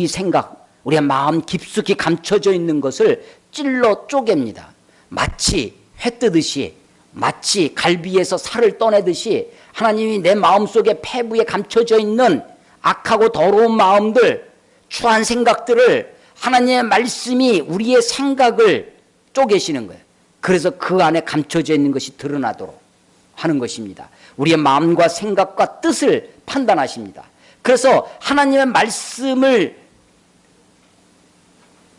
생각, 우리의 마음 깊숙이 감춰져 있는 것을 찔러 쪼갭니다. 마치 회 뜨듯이 마치 갈비에서 살을 떠내듯이 하나님이 내 마음속에 폐부에 감춰져 있는 악하고 더러운 마음들, 추한 생각들을 하나님의 말씀이 우리의 생각을 쪼개시는 거예요. 그래서 그 안에 감춰져 있는 것이 드러나도록 하는 것입니다. 우리의 마음과 생각과 뜻을 판단하십니다. 그래서 하나님의 말씀을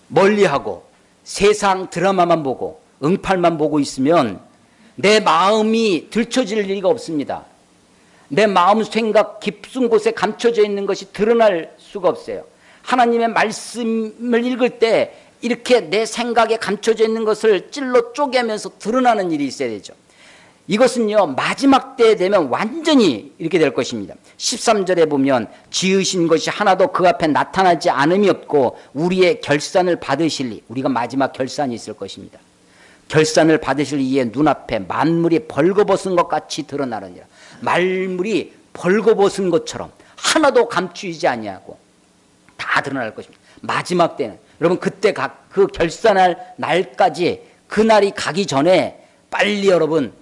멀리하고 세상 드라마만 보고 응팔만 보고 있으면 내 마음이 들춰질 리가 없습니다. 내 마음 생각 깊은 곳에 감춰져 있는 것이 드러날 수가 없어요. 하나님의 말씀을 읽을 때 이렇게 내 생각에 감춰져 있는 것을 찔러 쪼개면서 드러나는 일이 있어야 되죠. 이것은요, 마지막 때 되면 완전히 이렇게 될 것입니다. 13절에 보면 지으신 것이 하나도 그 앞에 나타나지 않음이 없고 우리의 결산을 받으실리, 우리가 마지막 결산이 있을 것입니다. 결산을 받으실 이의 눈앞에 만물이 벌거벗은 것 같이 드러나느니라. 만물이 벌거벗은 것처럼 하나도 감추이지 아니하고 다 드러날 것입니다. 마지막 때는 여러분, 그때 그 결산할 날까지, 그날이 가기 전에 빨리 여러분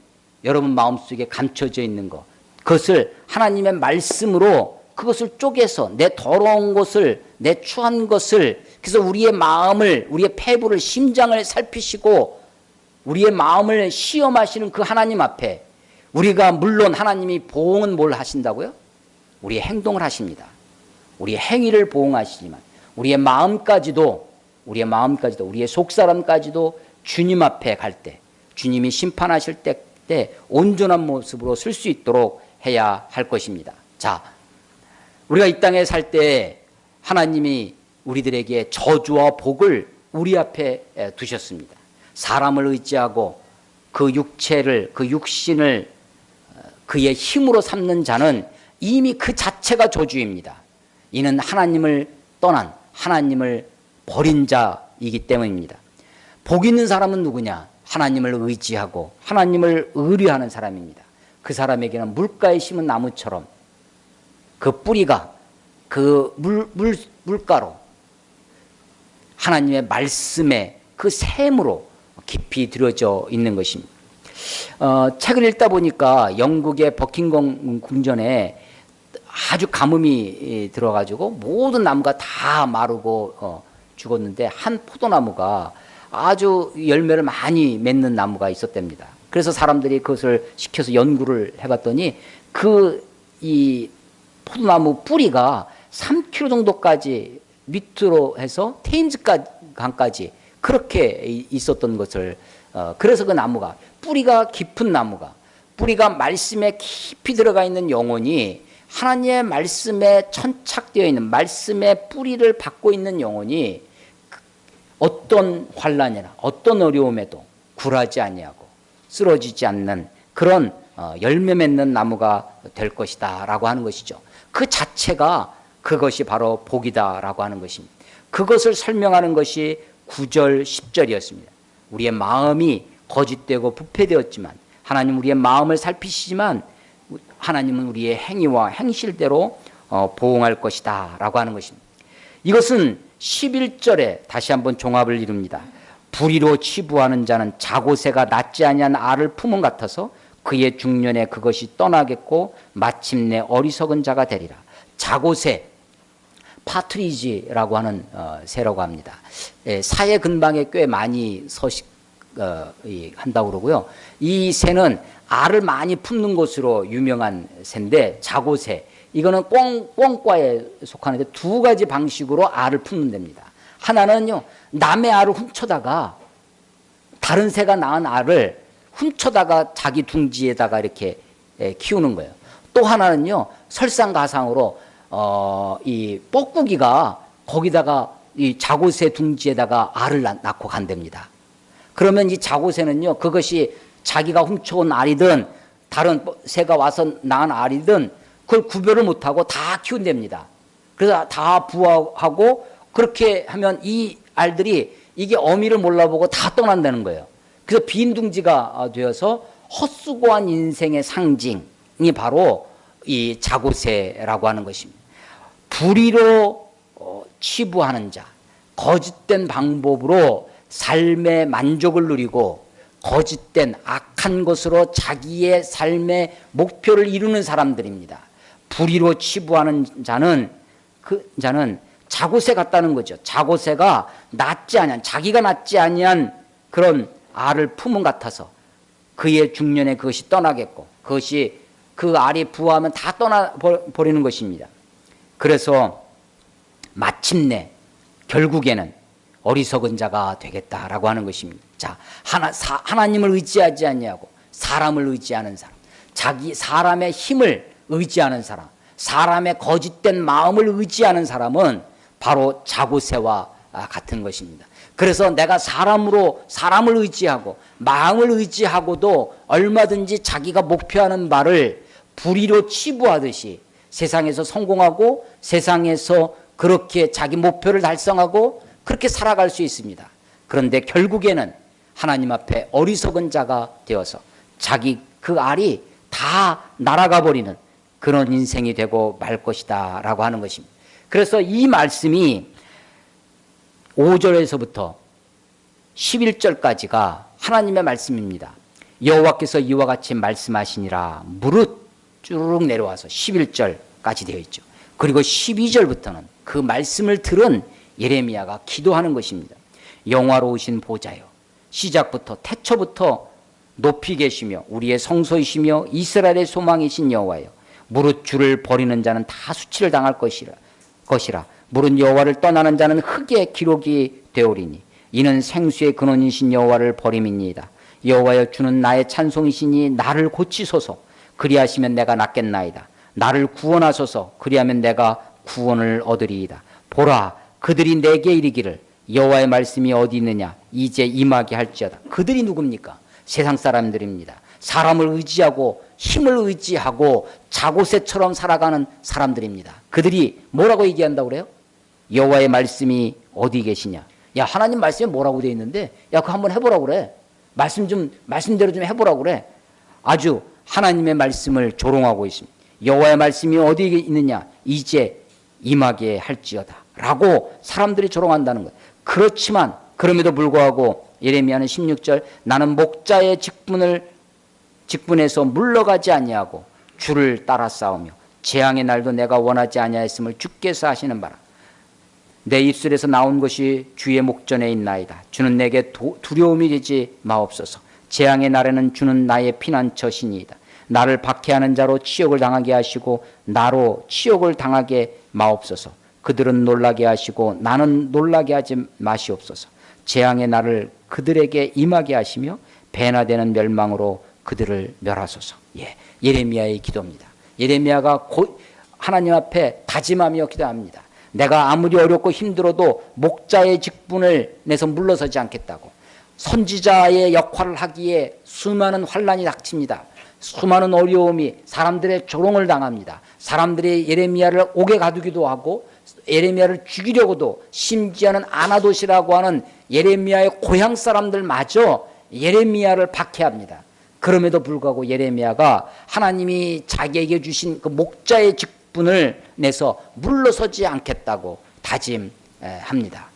마음속에 감춰져 있는 것, 그것을 하나님의 말씀으로 그것을 쪼개서 내 더러운 것을, 내 추한 것을, 그래서 우리의 마음을, 우리의 폐부를, 심장을 살피시고 우리의 마음을 시험하시는 그 하나님 앞에 우리가, 물론 하나님이 보응은 뭘 하신다고요? 우리의 행동을 하십니다. 우리의 행위를 보응하시지만 우리의 마음까지도, 우리의 속사람까지도 주님 앞에 갈 때, 주님이 심판하실 때 온전한 모습으로 쓸 수 있도록 해야 할 것입니다. 자, 우리가 이 땅에 살 때 하나님이 우리들에게 저주와 복을 우리 앞에 두셨습니다. 사람을 의지하고 그 육체를, 그 육신을 그의 힘으로 삼는 자는 이미 그 자체가 저주입니다. 이는 하나님을 떠난, 하나님을 버린 자이기 때문입니다. 복 있는 사람은 누구냐? 하나님을 의지하고 하나님을 의뢰하는 사람입니다. 그 사람에게는 물가에 심은 나무처럼 그 뿌리가 그 물가로 하나님의 말씀에 그 샘으로 깊이 들어져 있는 것입니다. 책을 읽다 보니까 영국의 버킹엄 궁전에 아주 가뭄이 들어가지고 모든 나무가 다 마르고 죽었는데 한 포도나무가 아주 열매를 많이 맺는 나무가 있었답니다. 그래서 사람들이 그것을 시켜서 연구를 해봤더니 이 포도나무 뿌리가 3km 정도까지 밑으로 해서 테임즈 강까지 그렇게 있었던 것을, 그래서 그 나무가, 뿌리가 깊은 나무가, 뿌리가 말씀에 깊이 들어가 있는 영혼이, 하나님의 말씀에 천착되어 있는, 말씀의 뿌리를 받고 있는 영혼이 어떤 환난이나 어떤 어려움에도 굴하지 아니하고 쓰러지지 않는 그런 열매 맺는 나무가 될 것이다 라고 하는 것이죠. 그 자체가 그것이 바로 복이다 라고 하는 것입니다. 그것을 설명하는 것이 9절 10절이었습니다. 우리의 마음이 거짓되고 부패되었지만 하나님 우리의 마음을 살피시지만 하나님은 우리의 행위와 행실대로 보응할 것이다 라고 하는 것입니다. 이것은 11절에 다시 한번 종합을 이룹니다. 불의로 치부하는 자는 자고새가 낫지 아니한 알을 품은 같아서 그의 중년에 그것이 떠나겠고 마침내 어리석은 자가 되리라. 자고새, 파트리지라고 하는 새라고 합니다. 사해 근방에 꽤 많이 한다고 그러고요. 이 새는 알을 많이 품는 것으로 유명한 새인데, 자고새, 이거는 꿩과에 속하는데 두 가지 방식으로 알을 품는 됩니다. 하나는요, 남의 알을 훔쳐다가, 다른 새가 낳은 알을 훔쳐다가 자기 둥지에다가 이렇게 키우는 거예요. 또 하나는요, 설상가상으로 이 뻐꾸기가 거기다가 이 자고새 둥지에다가 알을 낳고 간답니다. 그러면 이 자고새는요, 그것이 자기가 훔쳐온 알이든 다른 새가 와서 낳은 알이든 그걸 구별을 못하고 다 키운답니다. 그래서 다 부화하고 그렇게 하면 이 알들이 이게 어미를 몰라보고 다 떠난다는 거예요. 그래서 빈 둥지가 되어서 헛수고한 인생의 상징이 바로 이 자고새라고 하는 것입니다. 불의로 치부하는 자, 거짓된 방법으로 삶의 만족을 누리고 거짓된 악한 것으로 자기의 삶의 목표를 이루는 사람들입니다. 불의로 치부하는 자는 그 자는 자고새 같다는 거죠. 자고새가 낫지 아니한, 자기가 낫지 아니한 그런 알을 품은 같아서 그의 중년에 그것이 떠나겠고, 그것이 그 알이 부화하면 다 떠나버리는 것입니다. 그래서 마침내 결국에는 어리석은 자가 되겠다라고 하는 것입니다. 자, 하나님을 의지하지 아니하고 사람을 의지하는 사람, 자기 사람의 힘을 의지하는 사람, 사람의 거짓된 마음을 의지하는 사람은 바로 자고새와 같은 것입니다. 그래서 내가 사람을 의지하고 마음을 의지하고도 얼마든지 자기가 목표하는 바를 불의로 치부하듯이 세상에서 성공하고 세상에서 그렇게 자기 목표를 달성하고 그렇게 살아갈 수 있습니다. 그런데 결국에는 하나님 앞에 어리석은 자가 되어서 자기 그 알이 다 날아가 버리는 그런 인생이 되고 말 것이다 라고 하는 것입니다. 그래서 이 말씀이 5절에서부터 11절까지가 하나님의 말씀입니다. 여호와께서 이와 같이 말씀하시니라. 무릇 쭉 내려와서 11절까지 되어 있죠. 그리고 12절부터는 그 말씀을 들은 예레미야가 기도하는 것입니다. 영화로우신 보좌여, 시작부터 태초부터 높이 계시며 우리의 성소이시며 이스라엘의 소망이신 여호와여, 무릇 주를 버리는 자는 다 수치를 당할 것이라. 무릇 여호와를 떠나는 자는 흙의 기록이 되오리니 이는 생수의 근원이신 여호와를 버림이니이다. 여호와여, 주는 나의 찬송이시니 나를 고치소서. 그리하시면 내가 낫겠나이다. 나를 구원하소서. 그리하면 내가 구원을 얻으리이다. 보라, 그들이 내게 이르기를 여호와의 말씀이 어디 있느냐, 이제 임하게 할지어다. 그들이 누굽니까? 세상 사람들입니다. 사람을 의지하고 힘을 의지하고 자고새처럼 살아가는 사람들입니다. 그들이 뭐라고 얘기한다고 그래요? 여호와의 말씀이 어디 계시냐. 야, 하나님 말씀에 뭐라고 되어 있는데, 야, 그거 한번 해보라고 그래. 말씀대로 좀 해보라고 그래. 아주 하나님의 말씀을 조롱하고 있습니다. 여호와의 말씀이 어디에 있느냐, 이제 임하게 할지어다 라고 사람들이 조롱한다는 거예요. 그렇지만 그럼에도 불구하고 예레미야는 16절, 나는 목자의 직분에서 물러가지 아니하고 주를 따라 싸우며 재앙의 날도 내가 원하지 아니하였음을 주께서 하시는 바라. 내 입술에서 나온 것이 주의 목전에 있나이다. 주는 내게 두려움이 되지 마옵소서. 재앙의 날에는 주는 나의 피난처시니이다. 나를 박해하는 자로 치욕을 당하게 하시고 나로 치욕을 당하게 마옵소서. 그들은 놀라게 하시고 나는 놀라게 하지 마시옵소서. 재앙의 날을 그들에게 임하게 하시며 배나 되는 멸망으로 그들을 멸하소서. 예레미야의 기도입니다. 예레미야가 하나님 앞에 다짐하며 기도합니다. 내가 아무리 어렵고 힘들어도 목자의 직분을 내서 물러서지 않겠다고. 선지자의 역할을 하기에 수많은 환난이 닥칩니다. 수많은 어려움이, 사람들의 조롱을 당합니다. 사람들이 예레미야를 옥에 가두기도 하고 예레미야를 죽이려고도, 심지어는 아나돗이라고 하는 예레미야의 고향 사람들마저 예레미야를 박해합니다. 그럼에도 불구하고 예레미야가 하나님이 자기에게 주신 그 목자의 직분을 내서 물러서지 않겠다고 다짐합니다.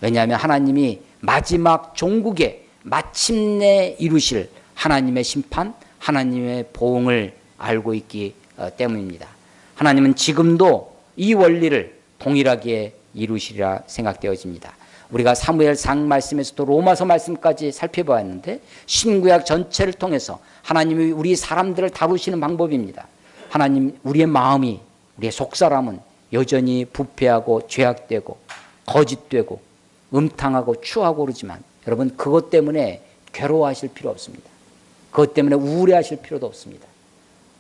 왜냐하면 하나님이 마지막 종국에 마침내 이루실 하나님의 심판, 하나님의 보응을 알고 있기 때문입니다. 하나님은 지금도 이 원리를 동일하게 이루시리라 생각되어집니다. 우리가 사무엘상 말씀에서도 로마서 말씀까지 살펴보았는데 신구약 전체를 통해서 하나님이 우리 사람들을 다루시는 방법입니다. 하나님, 우리의 마음이, 우리의 속사람은 여전히 부패하고 죄악되고 거짓되고 음탕하고 추하고 그러지만 여러분, 그것 때문에 괴로워하실 필요 없습니다. 그것 때문에 우울해하실 필요도 없습니다.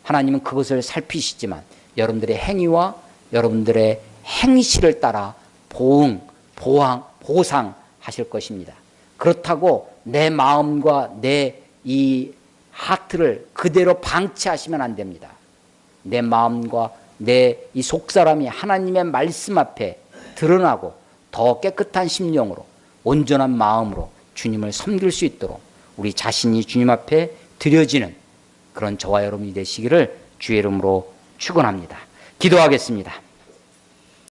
하나님은 그것을 살피시지만 여러분들의 행위와 여러분들의 행실을 따라 보상하실 것입니다. 그렇다고 내 마음과 내 이 하트를 그대로 방치하시면 안 됩니다. 내 마음과 내 이 속사람이 하나님의 말씀 앞에 드러나고 더 깨끗한 심령으로 온전한 마음으로 주님을 섬길 수 있도록 우리 자신이 주님 앞에 드려지는 그런 저와 여러분이 되시기를 주의 이름으로 축원합니다. 기도하겠습니다.